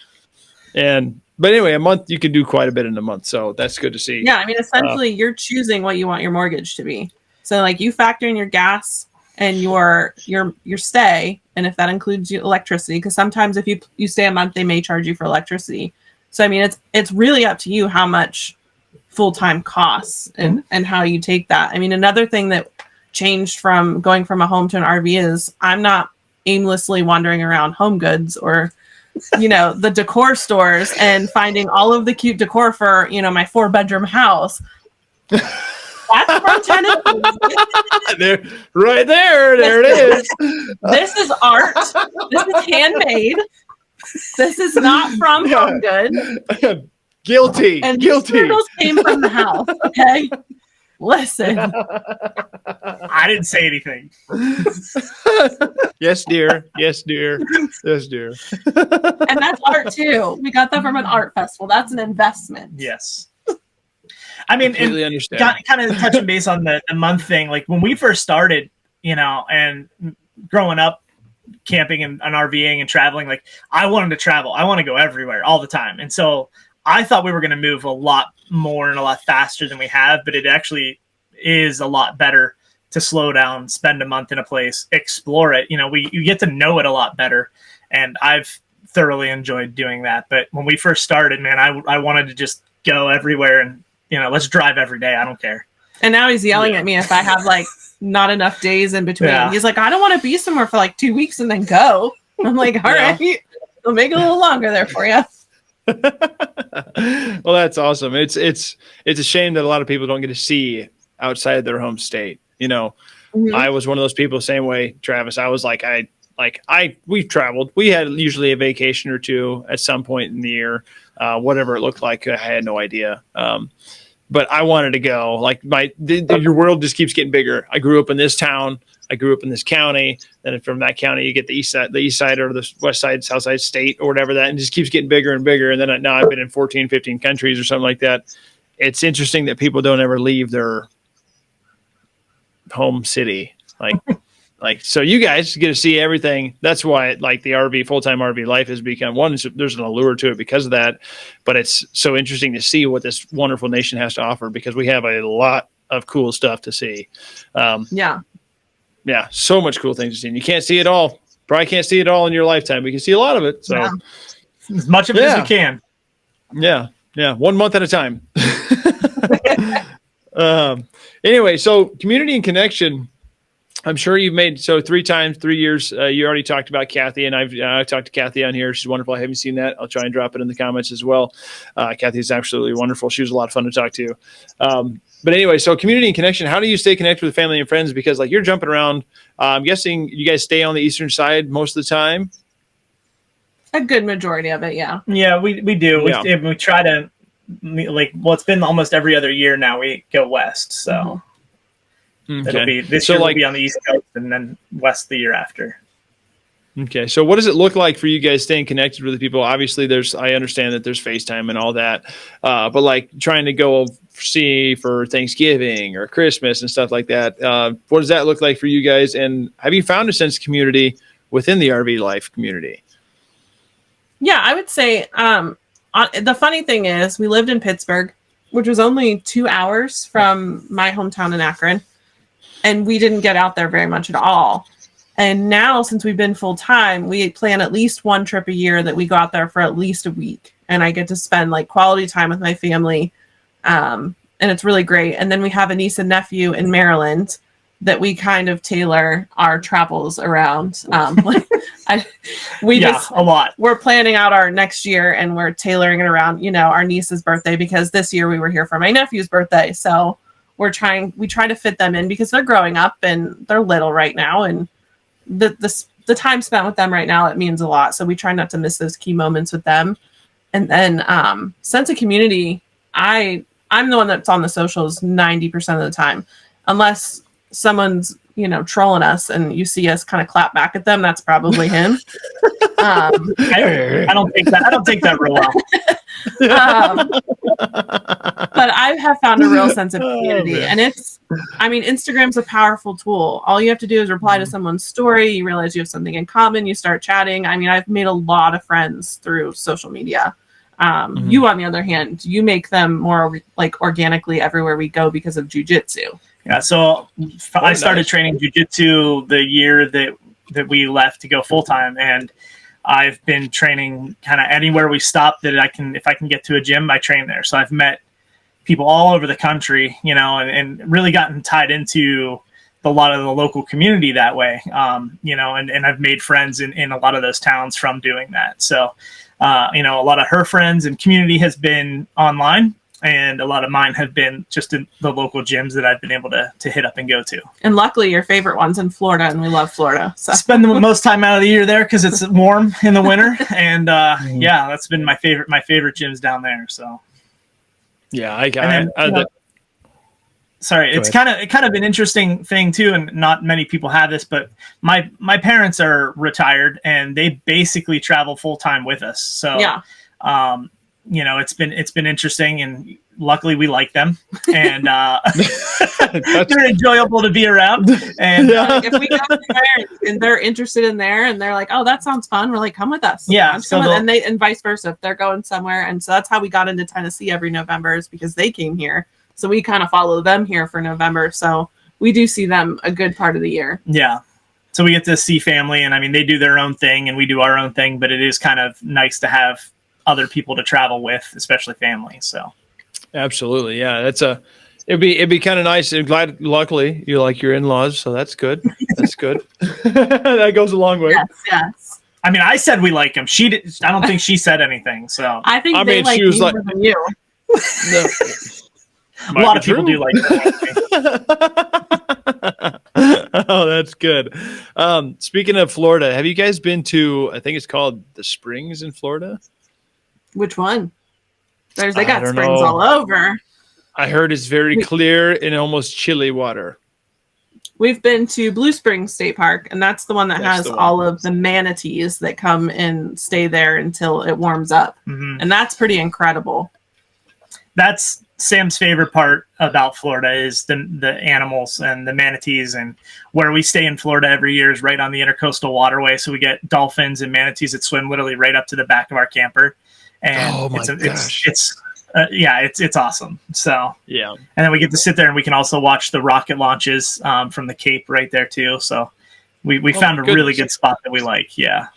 But anyway, a month you can do quite a bit in a month, so that's good to see. Yeah, I mean, essentially, you're choosing what you want your mortgage to be. So, like, you factor in your gas, and your stay, and if that includes your electricity, because sometimes if you stay a month, they may charge you for electricity. So I mean, it's really up to you how much full-time costs and how you take that. I mean, another thing that changed from going from a home to an RV is I'm not aimlessly wandering around Home Goods or the decor stores and finding all of the cute decor for my 4-bedroom house. That's from there, right there. There it is. This is art. This is handmade. This is not from Home Goods. Guilty. And Guilty. these turtles came from the house. Okay, listen. I didn't say anything. Yes, dear. Yes, dear. Yes, dear. And that's art too. We got that from an art festival. That's an investment. Yes. I mean, Completely understand. Kind of touching base on the month thing. Like when we first started, and growing up, camping and RVing and traveling, like I wanted to travel. I want to go everywhere all the time. And so I thought we were going to move a lot more and a lot faster than we have, but it actually is a lot better to slow down, spend a month in a place, explore it. You get to know it a lot better. And I've thoroughly enjoyed doing that. But when we first started, man, I wanted to just go everywhere and, let's drive every day. I don't care. And now he's yelling at me if I have like not enough days in between. Yeah. He's like, I don't want to be somewhere for like 2 weeks and then go. I'm like, all right, I'll make it a little longer there for you. Well, that's awesome. It's a shame that a lot of people don't get to see outside of their home state. I was one of those people, same way, Travis. I was we've traveled. We had usually a vacation or two at some point in the year, whatever it looked like. I had no idea. But I wanted to go. Like your world just keeps getting bigger. I grew up in this town. I grew up in this county. Then from that county, you get the east side or the west side, south side state or whatever that, and just keeps getting bigger and bigger. And then now I've been in 14, 15 countries or something like that. It's interesting that people don't ever leave their home city. So you guys get to see everything. That's why the full-time RV life has become one. There's an allure to it because of that, but it's so interesting to see what this wonderful nation has to offer because we have a lot of cool stuff to see. Yeah, so much cool things to see. And you can't see it all. Probably can't see it all in your lifetime. We can see a lot of it. So as much of it as we can. Yeah. 1 month at a time. Anyway, so community and connection. I'm sure you've made 3 years. You already talked about Kathy, and I've talked to Kathy on here. She's wonderful. I haven't seen that. I'll try and drop it in the comments as well. Kathy's absolutely wonderful. She was a lot of fun to talk to. But anyway, so community and connection. How do you stay connected with family and friends? Because you're jumping around. I'm guessing you guys stay on the eastern side most of the time. A good majority of it, yeah. Yeah, we do. Yeah. We try to it's been almost every other year now. We go west, so. Mm-hmm. Okay. It'll be this year. We'll be on the East Coast, and then west the year after. Okay, so what does it look like for you guys staying connected with the people? Obviously, I understand that there's FaceTime and all that, but trying to go see for Thanksgiving or Christmas and stuff like that. What does that look like for you guys? And have you found a sense of community within the RV life community? Yeah, I would say the funny thing is we lived in Pittsburgh, which was only 2 hours from my hometown in Akron. And we didn't get out there very much at all. And now, since we've been full time, we plan at least one trip a year that we go out there for at least a week. And I get to spend quality time with my family. And it's really great. And then we have a niece and nephew in Maryland that we kind of tailor our travels around. A lot. We're planning out our next year and we're tailoring it around, our niece's birthday, because this year we were here for my nephew's birthday. So we try to fit them in because they're growing up and they're little right now. And the time spent with them right now, it means a lot. So we try not to miss those key moments with them. And then sense of community, I'm the one that's on the socials 90% of the time, unless someone's trolling us and you see us kind of clap back at them. That's probably him. I don't take that real well. But I have found a real sense of community, and Instagram's a powerful tool. All you have to do is reply to someone's story. You realize you have something in common. You start chatting. I've made a lot of friends through social media. You, on the other hand, you make them more organically everywhere we go because of jujitsu. Yeah, so I started training jiu-jitsu the year that we left to go full-time, and I've been training kind of anywhere we stop that if I can get to a gym, I train there. So I've met people all over the country, and really gotten tied into a lot of the local community that way, and I've made friends in a lot of those towns from doing that. So, a lot of her friends and community has been online, and a lot of mine have been just in the local gyms that I've been able to hit up and go to. And luckily your favorite one's in Florida, and we love Florida. So spend the most time out of the year there because it's warm in the winter. And that's been my favorite gyms down there. So yeah, sorry, it's kind of an interesting thing too, and not many people have this, but my parents are retired and they basically travel full time with us. So yeah. It's been interesting, and luckily we like them, and they're enjoyable to be around. And if we go somewhere and they're interested in there, and they're like, "Oh, that sounds fun," we're like, "Come with us." Yeah. And vice versa. If they're going somewhere, and so that's how we got into Tennessee every November, is because they came here, so we kind of follow them here for November. So we do see them a good part of the year. Yeah. So we get to see family, and I mean, they do their own thing, and we do our own thing, but it is kind of nice to have other people to travel with, especially family. So absolutely. Yeah. It'd be kind of nice. And glad, luckily you like your in-laws. So that's good. That's good. That goes a long way. Yes. I mean, I said we like him. I don't think she said anything. So I think they like me more than you. No. A lot of people do like that. Oh, that's good. Speaking of Florida, have you guys been to, I think it's called the Springs in Florida? Which one? They got springs all over. I heard it's very clear and almost chilly water. We've been to Blue Springs State Park, and that's the one that has all of the manatees that come and stay there until it warms up. Mm-hmm. And that's pretty incredible. That's Sam's favorite part about Florida is the animals and the manatees, and where we stay in Florida every year is right on the Intercoastal Waterway. So we get dolphins and manatees that swim literally right up to the back of our camper. And it's awesome. So yeah, and then we get to sit there, and we can also watch the rocket launches from the Cape right there too. So we found a really good spot that we like. Yeah.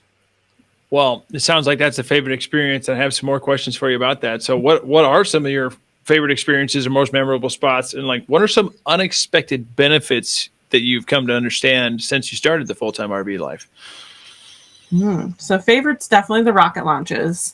Well, it sounds like that's a favorite experience. I have some more questions for you about that. So what are some of your favorite experiences or most memorable spots, and like what are some unexpected benefits that you've come to understand since you started the full-time RV life? So favorite's definitely the rocket launches.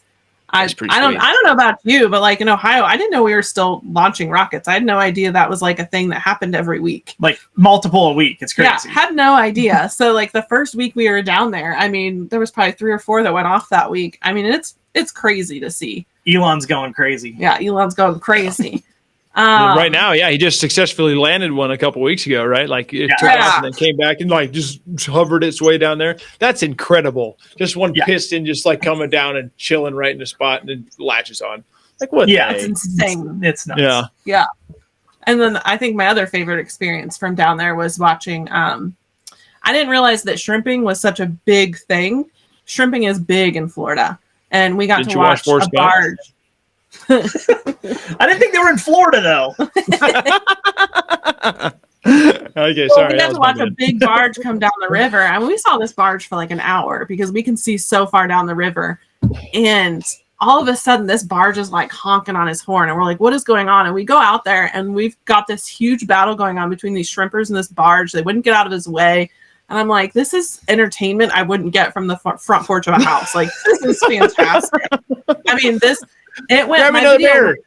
I don't know about you, but like in Ohio, I didn't know we were still launching rockets. I had no idea that was like a thing that happened every week. Like multiple a week. It's crazy. Yeah, had no idea. So like the first week we were down there, I mean, there was probably 3 or 4 that went off that week. I mean, it's crazy to see. Elon's going crazy. Yeah, Elon's going crazy. Right now, yeah, he just successfully landed one a couple weeks ago, right? Like it took off and then came back and like just hovered its way down there. That's incredible. Just one piston just like coming down and chilling right in the spot and then latches on. Like what? Yeah, it's insane. It's nuts. Yeah. And then I think my other favorite experience from down there was watching. I didn't realize that shrimping was such a big thing. Shrimping is big in Florida, and we got to watch a barge. I didn't think they were in Florida though. Okay, sorry. We got to watch a big barge come down the river, and we saw this barge for like an hour because we can see so far down the river. And all of a sudden, this barge is like honking on his horn, and we're like, "What is going on?" And we go out there, and we've got this huge battle going on between these shrimpers and this barge. They wouldn't get out of his way. And I'm like, this is entertainment I wouldn't get from the front porch of a house. Like, this is fantastic. I mean, it went. Grab another beer.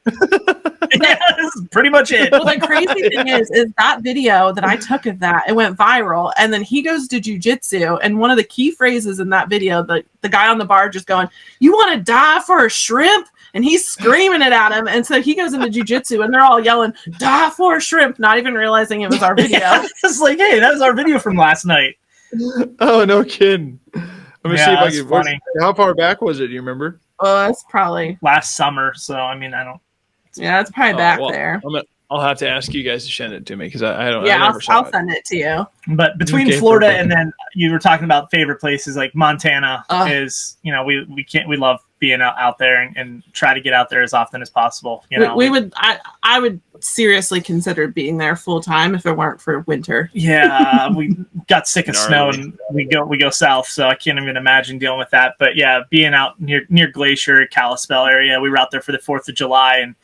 Yeah, this is pretty much it. Well, the crazy thing is that video that I took of that, it went viral. And then he goes to jujitsu, and one of the key phrases in that video, the guy on the barge is going, "You want to die for a shrimp?" And he's screaming it at him. And so he goes into jujitsu, and they're all yelling, "Die for a shrimp," not even realizing it was our video. Yeah, it's like, hey, that was our video from last night. Oh, no kidding. Let me see if I can. Funny. How far back was it? Do you remember? It's probably last summer. So I mean, I don't. Yeah, it's probably back there. I'll have to ask you guys to send it to me because I don't. Yeah, I'll send it to you. But between Florida and then you were talking about favorite places, like Montana is, we love being out there and try to get out there as often as possible. You know, I would seriously consider being there full time if it weren't for winter. Yeah, we got sick of snow and we go south, so I can't even imagine dealing with that. But yeah, being out near Glacier, Kalispell area, we were out there for the 4th of July and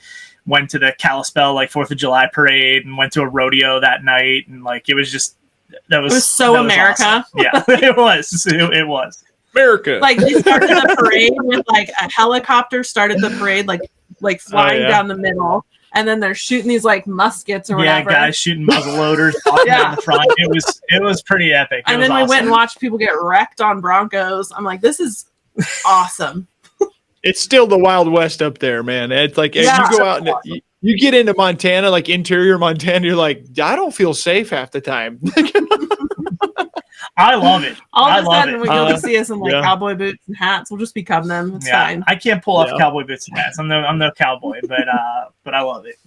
went to the Kalispell 4th of July parade and went to a rodeo that night, and it was just it was so America. Awesome. Yeah, it was. It was America. They started the parade with a helicopter started the parade flying down the middle. And then they're shooting these muskets or whatever. Yeah, guys shooting muzzle loaders down the front. It was pretty epic. And then we went and watched people get wrecked on Broncos. I'm like, this is awesome. It's still the Wild West up there, man. It's if you go out and you get into Montana, interior Montana, you're like, I don't feel safe half the time. I love it. All of a sudden, we go to see us in cowboy boots and hats. We'll just become them. It's fine. I can't pull off cowboy boots and hats. I'm no cowboy, but I love it.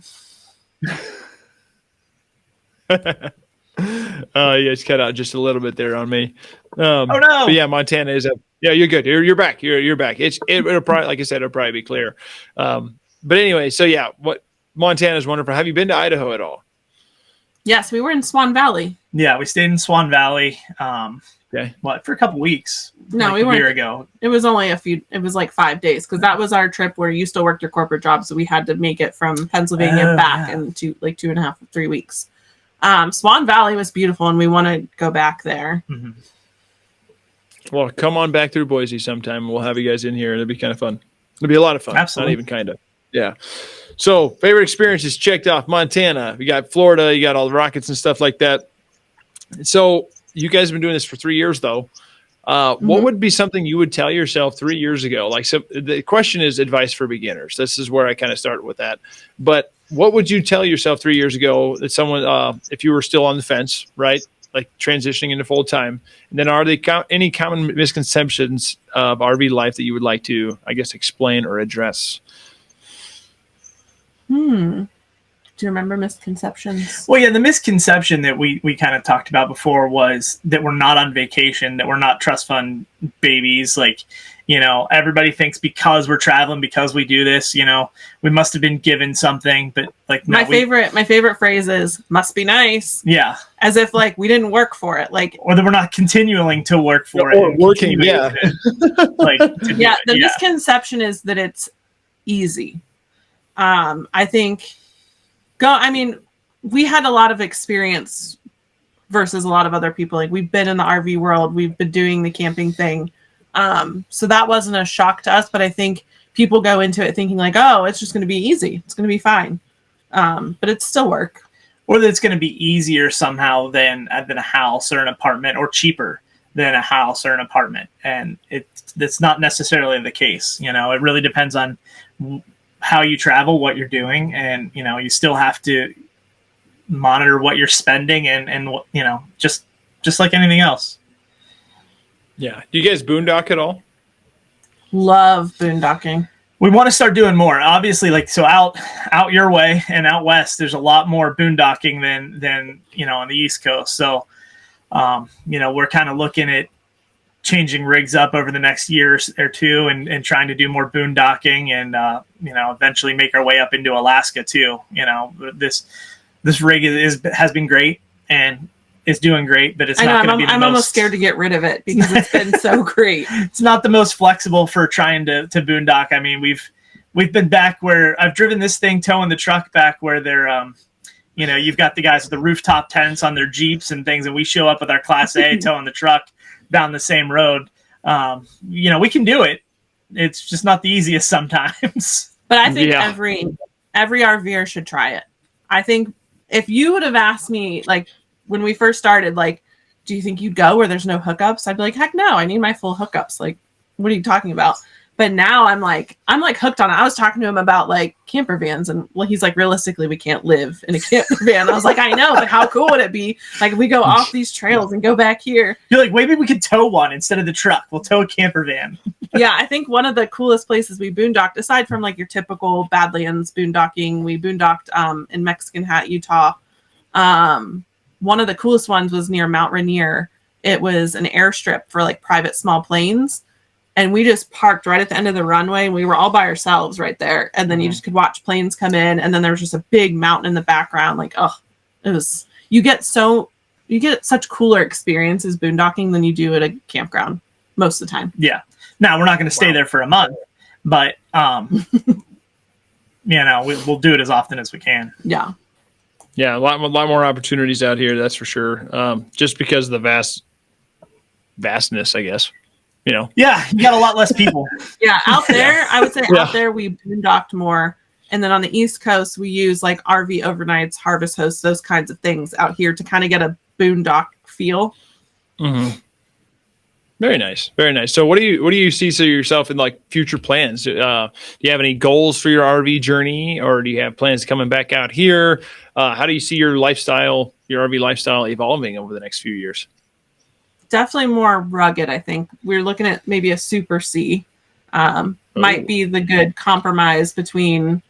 You just cut out just a little bit there on me. Oh no! But yeah, Montana is up. Yeah, you're good. You're back. You're back. It'll probably, like I said, it'll probably be clear. But anyway, so yeah, Montana is wonderful. Have you been to Idaho at all? Yes, we were in Swan Valley. Yeah, we stayed in Swan Valley. Okay. For a couple weeks? No, we weren't. A year ago. It was only it was 5 days because that was our trip where you still worked your corporate job, so we had to make it from Pennsylvania back in 2.5 to 3 weeks. Swan Valley was beautiful, and we want to go back there. Mm-hmm. Well, come on back through Boise sometime. We'll have you guys in here. It'll be kind of fun. It'll be a lot of fun. Absolutely. Not even kind of. Yeah. So, favorite experiences checked off. Montana. We got Florida. You got all the rockets and stuff like that. So, you guys have been doing this for 3 years, though. What would be something you would tell yourself 3 years ago? So the question is advice for beginners. This is where I kind of started with that. But what would you tell yourself 3 years ago that someone, if you were still on the fence, right? Transitioning into full time. And then are there any common misconceptions of RV life that you would like to, I guess, explain or address? Do you remember misconceptions? Well, yeah, the misconception that we kind of talked about before was that we're not on vacation, that we're not trust fund babies. Everybody thinks because we're traveling, because we do this, we must have been given something. But no, my favorite phrase is "must be nice." Yeah, as if we didn't work for it, or that we're not continuing to work for it, or working. Yeah, the misconception is that it's easy. I think. We had a lot of experience versus a lot of other people. We've been in the RV world. We've been doing the camping thing. So that wasn't a shock to us, but I think people go into it thinking oh, it's just going to be easy. It's going to be fine. But it's still work. Or that it's going to be easier somehow than a house or an apartment, or cheaper than a house or an apartment. And that's not necessarily the case. It really depends on how you travel, what you're doing, and you still have to monitor what you're spending and just like anything else. Yeah. Do you guys boondock at all? Love boondocking. We want to start doing more. Obviously, out your way and out west, there's a lot more boondocking than on the East Coast. So we're kind of looking at changing rigs up over the next year or two and trying to do more boondocking and eventually make our way up into Alaska too. This rig has been great and is doing great, but it's not going to be I'm almost scared to get rid of it because it's been so great. It's not the most flexible for trying to boondock. We've been back where I've driven this thing towing the truck back where they're you've got the guys with the rooftop tents on their Jeeps and things, and we show up with our Class A towing the truck down the same road. We can do it. It's just not the easiest sometimes. But I think every RVer should try it. I think if you would have asked me when we first started, do you think you'd go where there's no hookups? I'd be like, heck no, I need my full hookups. What are you talking about? But now I'm hooked on it. I was talking to him about camper vans, and he's realistically, we can't live in a camper van. I was like, I know, but how cool would it be? If we go off these trails and go back here. You're maybe we could tow one instead of the truck. We'll tow a camper van. Yeah, I think one of the coolest places we boondocked, aside from your typical Badlands boondocking, we boondocked in Mexican Hat, Utah. One of the coolest ones was near Mount Rainier. It was an airstrip for private small planes. and we just parked right at the end of the runway, and we were all by ourselves right there. And then you just could watch planes come in, and then there was just a big mountain in the background. Like, oh, it was, you get such cooler experiences boondocking than you do at a campground most of the time. Yeah. Now, we're not going to stay there for a month, but, we'll do it as often as we can. Yeah. Yeah, a lot more opportunities out here, that's for sure. Just because of the vastness, I guess. Yeah, you got a lot less people. Yeah, out there, I would say out there we boondocked more. And then on the East Coast, we use like RV overnights, harvest hosts, those kinds of things out here to kind of get a boondock feel. Mm-hmm. Very nice. Very nice. So what do you see yourself in like future plans? Do you have any goals for your RV journey, or do you have plans coming back out here? How do you see your RV lifestyle evolving over the next few years? Definitely more rugged, I think. We're looking at maybe a Super C. Might be the good compromise between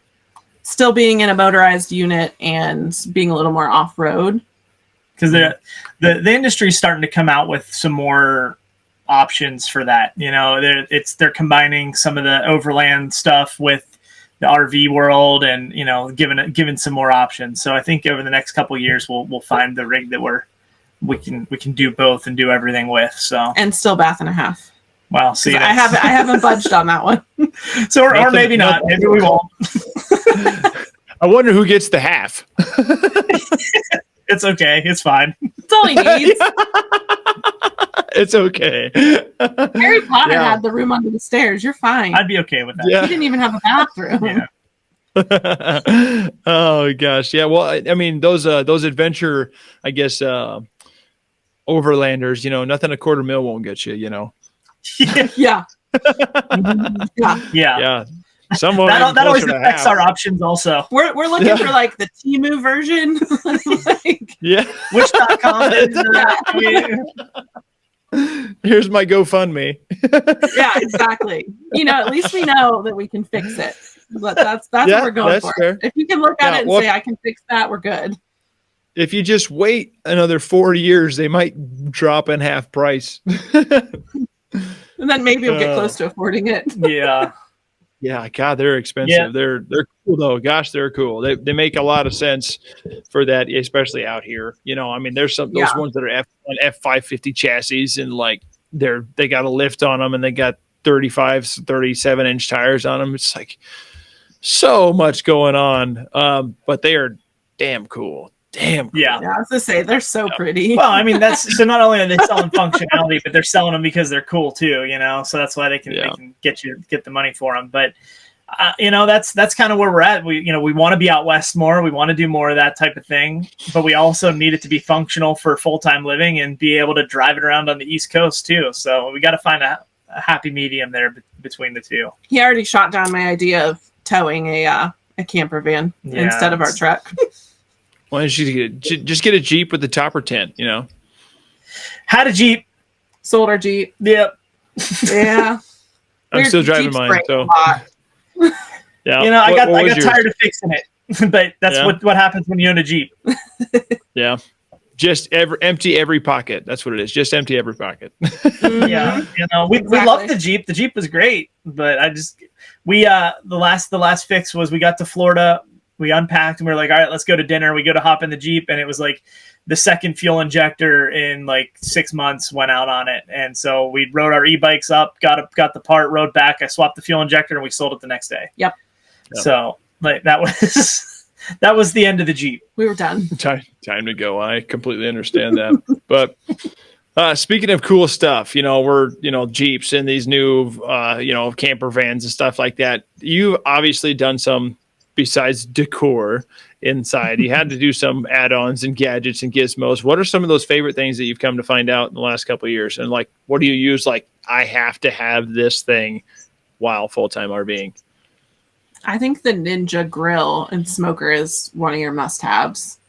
still being in a motorized unit and being a little more off-road. Because the industry is starting to come out with some more options for that. They're combining some of the overland stuff with the RV world, and giving some more options. So I think over the next couple of years we'll find the rig that we can do both and do everything with. So, and still bath and a half. Well, see, I haven't budged on that one. So, or maybe not. Maybe we won't. I wonder who gets the half. It's okay. It's fine. It's all he needs. It's okay. Harry Potter had the room under the stairs. You're fine. I'd be okay with that. Yeah. He didn't even have a bathroom. Yeah. Oh gosh. Yeah. Well, I mean, those adventure, I guess, overlanders, nothing a $250,000 won't get you, Yeah. Yeah. Someone that always affects our options also. We're looking for like the Temu version. Wish.com. Here's my GoFundMe. Yeah, exactly. At least we know that we can fix it. But that's what we're going for. Fair. If you can look at it and say I can fix that, we're good. If you just wait another 4 years, they might drop in half price. And then maybe we'll get close to affording it. Yeah. Yeah, God, they're expensive. Yeah. They're cool though. Gosh, they're cool. They make a lot of sense for that, especially out here. I mean, there's those ones that are F550 chassis, and like they got a lift on them, and they got 37-inch tires on them. It's like so much going on, but they are damn cool. Damn cool. Yeah. I was gonna say they're so pretty. Well, I mean, that's so not only are they selling functionality, but they're selling them because they're cool too. So that's why they can get the money for them. But that's kind of where we're at. We want to be out west more. We want to do more of that type of thing, but we also need it to be functional for full-time living and be able to drive it around on the East Coast too. So we got to find a happy medium there between the two. He already shot down my idea of towing a camper van instead of our truck. Why don't you just get a Jeep with the topper tent? Had a Jeep, sold our Jeep. Yep. Yeah. I'm still driving mine. So yeah, I got tired of fixing it, but that's what happens when you own a Jeep. Yeah. Just empty every pocket. That's what it is. Just empty every pocket. Yeah. We loved the Jeep. The Jeep was great, but the last fix was we got to Florida. We unpacked and we were like, all right, let's go to dinner. We go to hop in the Jeep, and it was like the second fuel injector in like 6 months went out on it. And so we rode our e-bikes up, got the part, rode back. I swapped the fuel injector, and we sold it the next day. Yep. So like that was the end of the Jeep. We were done. Time to go. I completely understand that. But speaking of cool stuff, we're Jeeps and these new camper vans and stuff like that. You've obviously done some. Besides decor inside, you had to do some add-ons and gadgets and gizmos. What are some of those favorite things that you've come to find out in the last couple of years? And like, what do you use? Like, I have to have this thing while full-time RVing. I think the Ninja grill and smoker is one of your must-haves.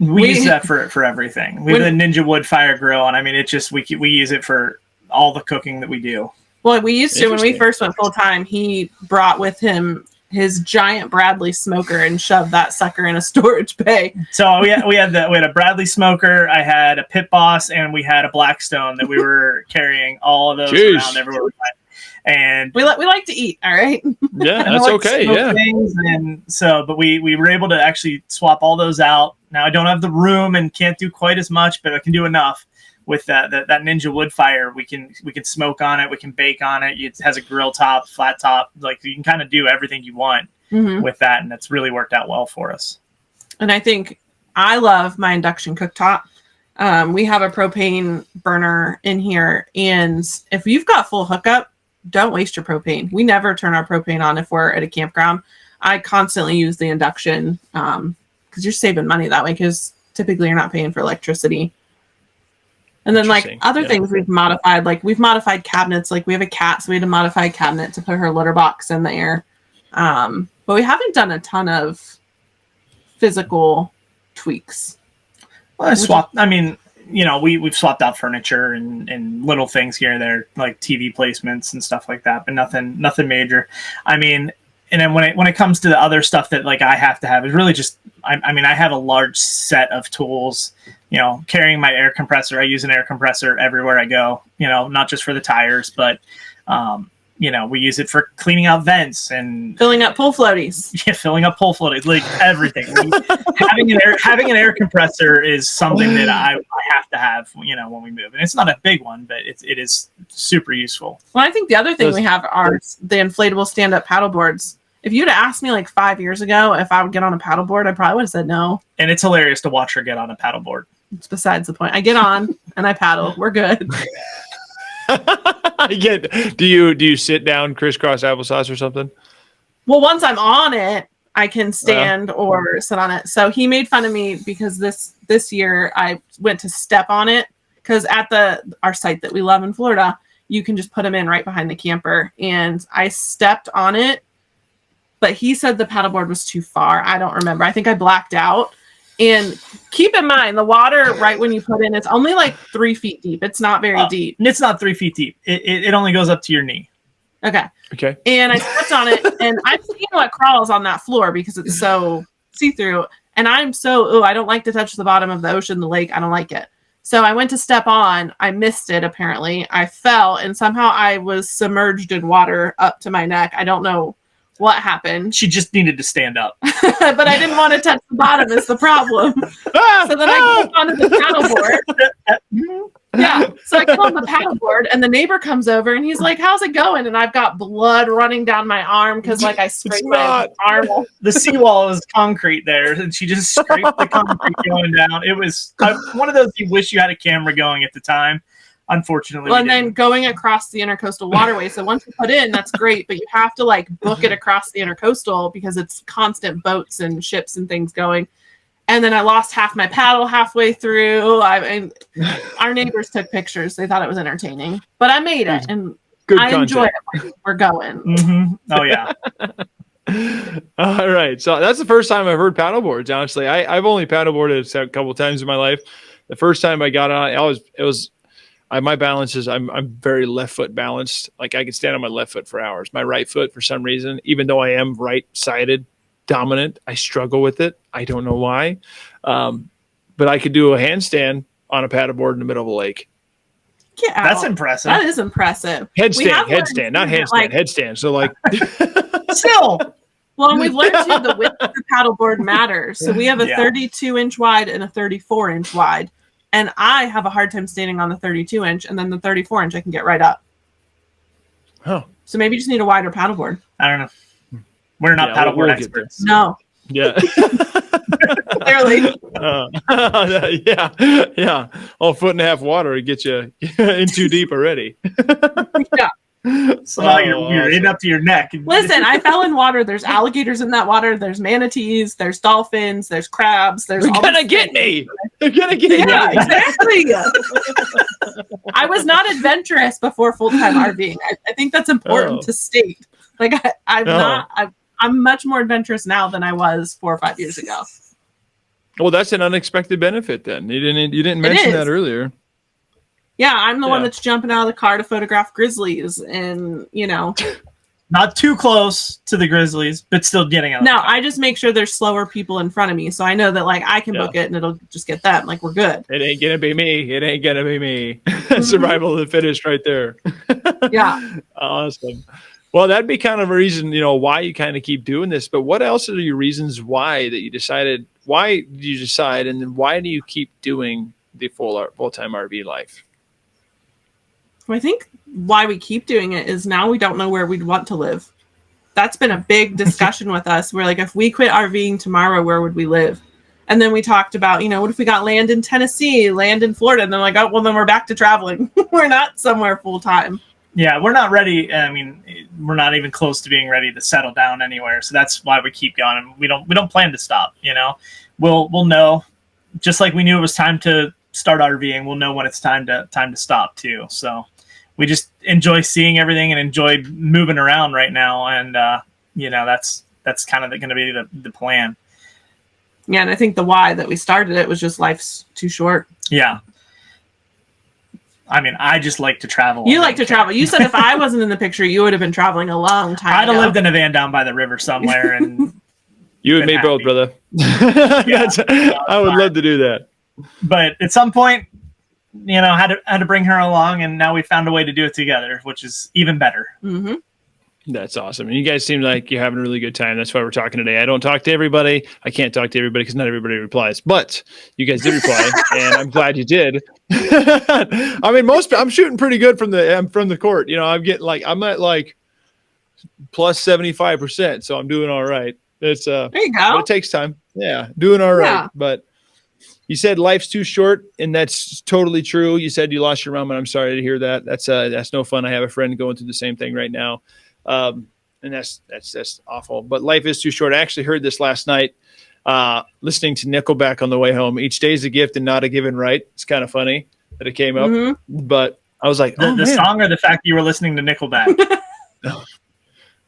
We use that for everything. We have the Ninja wood fire grill, and I mean, it's just we use it for all the cooking that we do. Well, we used to when we first went full-time. He brought with him his giant Bradley smoker and shoved that sucker in a storage bay. So we had a Bradley smoker, I had a Pit Boss, and we had a Blackstone that we were carrying all of those around everywhere we went. And we like to eat. All right. Yeah, and I that's like okay. smoke Yeah. things, and so, but we were able to actually swap all those out. Now I don't have the room and can't do quite as much, but I can do enough with that Ninja wood fire. We can smoke on it. We can bake on it. It has a grill top, flat top. Like you can kind of do everything you want with that. And it's really worked out well for us. And I think I love my induction cooktop. We have a propane burner in here. And if you've got full hookup, don't waste your propane. We never turn our propane on if we're at a campground. I constantly use the induction because you're saving money that way, because typically you're not paying for electricity. And then like other things we've modified, like we've modified cabinets. Like we have a cat, so we had to modify a cabinet to put her litter box in there. But we haven't done a ton of physical tweaks. Well, I mean, you know, we've swapped out furniture and little things here and there, like TV placements and stuff like that, but nothing major. I mean, and then when it comes to the other stuff that like I have to have, is really just, I mean, I have a large set of tools. You know, carrying my air compressor. I use an air compressor everywhere I go. You know, not just for the tires, but you know, we use it for cleaning out vents and filling up pool floaties. Yeah, filling up pool floaties, like everything. Having an air compressor is something that I have to have. You know, when we move, and it's not a big one, but it is super useful. Well, I think the other thing we have are the inflatable stand-up paddle boards. If you'd have asked me like 5 years ago if I would get on a paddleboard, I probably would have said no. And it's hilarious to watch her get on a paddleboard. It's besides the point. I get on and I paddle. We're good. Do you sit down crisscross applesauce or something? Well, once I'm on it, I can stand or sit on it. So he made fun of me because this year I went to step on it, because at our site that we love in Florida, you can just put them in right behind the camper. And I stepped on it, but he said the paddleboard was too far. I don't remember. I think I blacked out. And keep in mind, the water right when you put in, it's only like 3 feet deep. It's not very deep. It's not 3 feet deep. It only goes up to your knee. Okay. And I stepped on it, and I've seen what crawls on that floor because it's so see-through. And I don't like to touch the bottom of the ocean, the lake. I don't like it. So I went to step on. I missed it, apparently. I fell, and somehow I was submerged in water up to my neck. I don't know what happened. She just needed to stand up. But I didn't want to touch the bottom is the problem. So then I go onto the paddleboard. Yeah. So I go on the paddleboard, and the neighbor comes over, and he's like, "How's it going?" And I've got blood running down my arm because like I scraped my arm. The seawall is concrete there, and she just scraped the concrete going down. It was one of those you wish you had a camera going at the time. Unfortunately, well, and then going across the intercoastal waterway. So once you put in, that's great, but you have to like book it across the intercoastal because it's constant boats and ships and things going. And then I lost half my paddle halfway through. Our neighbors took pictures; they thought it was entertaining, but I made it, and I enjoy it when we're going. Mm-hmm. Oh yeah. All right, so that's the first time I've heard paddleboards. Honestly, I've only paddleboarded a couple times in my life. The first time I got on, my balance is I'm very left foot balanced. Like I can stand on my left foot for hours. My right foot, for some reason, even though I am right sided dominant, I struggle with it. I don't know why. But I could do a handstand on a paddleboard in the middle of a lake. Yeah, that's impressive. That is impressive. Headstand, not handstand. Headstand. So like, still. Well, and we've learned too the width of the paddleboard matters. So we have a 32-inch wide and a 34-inch wide. And I have a hard time standing on the 32-inch, and then the 34-inch I can get right up. Oh. So maybe you just need a wider paddleboard. I don't know. We're not paddleboard experts. No. Yeah. Clearly. Yeah. All foot and a half water to get you in too deep already. Yeah. So now you're in up to your neck. Listen, I fell in water. There's alligators in that water. There's manatees. There's dolphins. There's crabs. They're gonna get me. They're gonna get me. Yeah, exactly. I was not adventurous before full-time RVing. I think that's important to state. Like I'm much more adventurous now than I was 4 or 5 years ago. Well, that's an unexpected benefit then. You didn't mention that earlier. Yeah, I'm the one that's jumping out of the car to photograph grizzlies and, Not too close to the Grizzlies, but still getting out. No, I just make sure there's slower people in front of me, so I know that like I can book it and it'll just get them. Like we're good. It ain't gonna be me. It ain't gonna be me. Survival of the fittest, right there. Yeah. Awesome. Well, that'd be kind of a reason, why you kind of keep doing this. But what else are your reasons why that you decided? Why did you decide, and then why do you keep doing the full-time RV life? Well, I think why we keep doing it is now we don't know where we'd want to live. That's been a big discussion with us. We're like, if we quit RVing tomorrow, where would we live? And then we talked about, what if we got land in Tennessee, land in Florida? And then like, oh, well, then we're back to traveling. We're not somewhere full time. Yeah, we're not ready. I mean, we're not even close to being ready to settle down anywhere. So that's why we keep going. And we don't plan to stop. We'll know, just like we knew it was time to start RVing. We'll know when it's time to stop too. So we just enjoy seeing everything and enjoy moving around right now. And that's kind of going to be the plan. Yeah, and I think the why that we started it was just life's too short. Yeah. I mean, I just like to travel. You like to travel. You said if I wasn't in the picture, you would have been traveling a long time I'd have lived in a van down by the river somewhere. And you and me both, brother. I would love to do that. But at some point, had to bring her along, and now we found a way to do it together, which is even better. Mm-hmm. That's awesome. And you guys seem like you're having a really good time. That's why we're talking today. I don't talk to everybody. I can't talk to everybody because not everybody replies. But you guys did reply, and I'm glad you did. I mean, I'm shooting pretty good from the court. I'm at like plus 75%, so I'm doing all right. It's there you go. But it takes time. Yeah, doing all right. Yeah. But you said life's too short, and that's totally true. You said you lost your mom, and I'm sorry to hear that. That's no fun. I have a friend going through the same thing right now. And that's awful, but life is too short. I actually heard this last night, listening to Nickelback on the way home. Each day is a gift and not a given right. It's kind of funny that it came up, but I was like, the song or the fact that you were listening to Nickelback?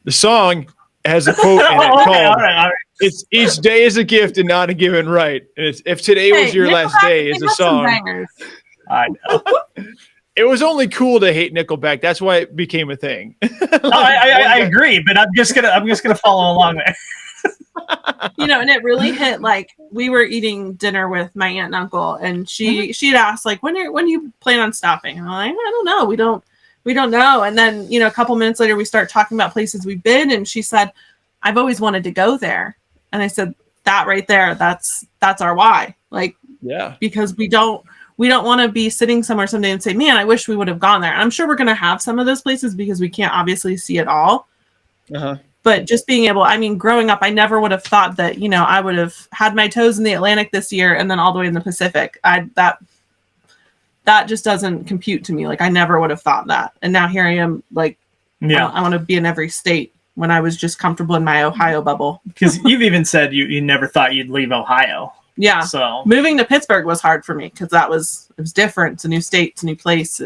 The song has a quote in it called, all right. It's each day is a gift and not a given right. And it's, if today was your last day is a song. I know. It was only cool to hate Nickelback. That's why it became a thing. I agree, but I'm just gonna follow along there. And it really hit. Like we were eating dinner with my aunt and uncle, and she'd asked like, when do you plan on stopping? And I'm like, I don't know. We don't know. And then a couple minutes later, we start talking about places we've been, and she said, I've always wanted to go there. And I said, that right there, that's our why. Like, yeah, because we don't want to be sitting somewhere someday and say, man, I wish we would have gone there. And I'm sure we're going to have some of those places because we can't obviously see it all. But just being able, growing up, I never would have thought that, I would have had my toes in the Atlantic this year and then all the way in the Pacific. That just doesn't compute to me. Like I never would have thought that. And now here I am, like, I want to be in every state when I was just comfortable in my Ohio bubble. Because you've even said you never thought you'd leave Ohio. Yeah. So moving to Pittsburgh was hard for me because it was different. It's a new state, it's a new place.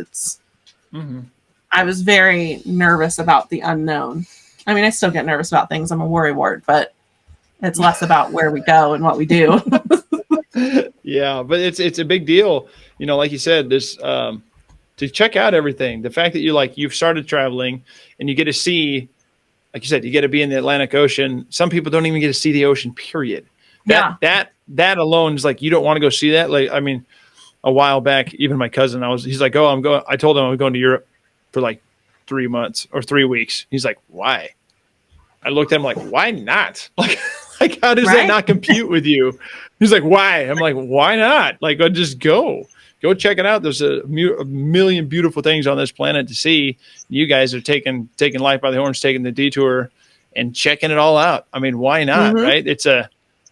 I was very nervous about the unknown. I still get nervous about things. I'm a worrywart, but it's less about where we go and what we do. Yeah, but it's a big deal. Like you said, this to check out everything. The fact that you've started traveling and you get to see, like you said, you get to be in the Atlantic Ocean. Some people don't even get to see the ocean, period. That alone is like, you don't want to go see that. Like, a while back, even my cousin, he's like, I told him I'm going to Europe for like 3 months or 3 weeks. He's like, why? I looked at him like, why not? Like how does that not compute with you? He's like, why? I'm like, why not? Like, just go check it out. There's a million beautiful things on this planet to see. You guys are taking life by the horns, taking the detour and checking it all out. Why not? Right.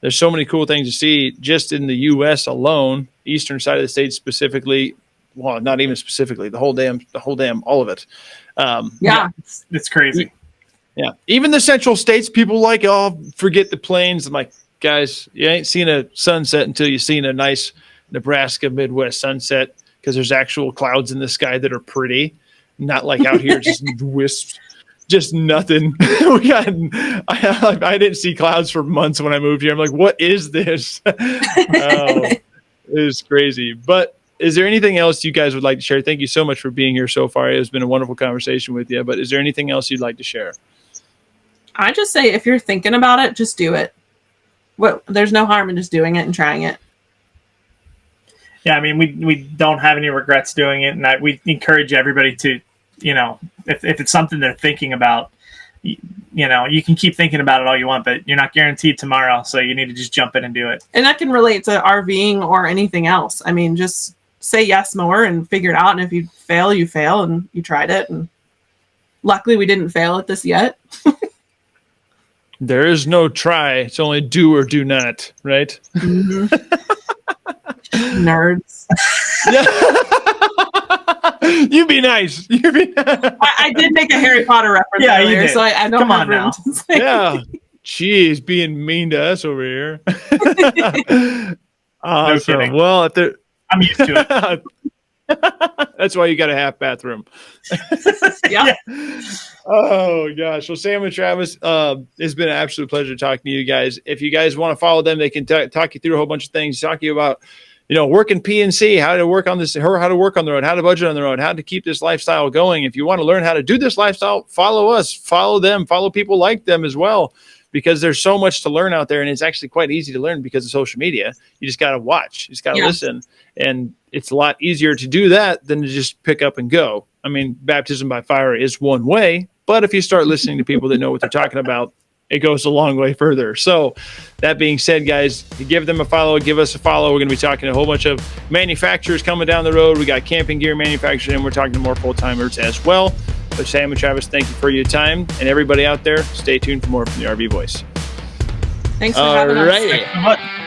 There's so many cool things to see just in the U.S. alone, eastern side of the state specifically. Well, not even specifically, the whole damn, all of it. It's crazy. Yeah. Even the central states, people forget the plains. I'm like, guys, you ain't seen a sunset until you've seen a nice Nebraska Midwest sunset because there's actual clouds in the sky that are pretty, not like out here, just wisps. Just nothing. I didn't see clouds for months when I moved here. I'm like, what is this? It is crazy. But is there anything else you guys would like to share? Thank you so much for being here so far. It's been a wonderful conversation with you. But is there anything else you'd like to share? I just say if you're thinking about it, just do it. There's no harm in just doing it and trying it. Yeah, I mean, we don't have any regrets doing it, and we encourage everybody to, if it's something they're thinking about, you can keep thinking about it all you want, but you're not guaranteed tomorrow, so you need to just jump in and do it. And that can relate to RVing or anything else. I mean, just say yes more and figure it out, and if you fail, you fail, and you tried it, and luckily we didn't fail at this yet. There is no try. It's only do or do not, right? Mm-hmm. Nerds. You be nice. I did make a Harry Potter reference earlier, so I don't Come have on room now. to say. Yeah. Jeez, being mean to us over here. Awesome. kidding. Well, I'm used to it. that's why you got a half bathroom. Yeah. Oh gosh. Well, Sam and Travis, it's been an absolute pleasure talking to you guys. If you guys want to follow them, they can talk you through a whole bunch of things, talk to you about, working PNC, how to work on this, how to work on the road, how to budget on the road, how to keep this lifestyle going. If you want to learn how to do this lifestyle, follow us, follow them, follow people like them as well, because there's so much to learn out there. And it's actually quite easy to learn because of social media. You just got to watch, you just got to listen. And it's a lot easier to do that than to just pick up and go. I mean, baptism by fire is one way, but if you start listening to people that know what they're talking about, it goes a long way further. So that being said, guys, give them a follow, give us a follow. We're going to be talking to a whole bunch of manufacturers coming down the road. We got camping gear manufacturers, and we're talking to more full-timers as well. But Sam and Travis, thank you for your time. And everybody out there, stay tuned for more from the RV Voice. Thanks for having us. All right.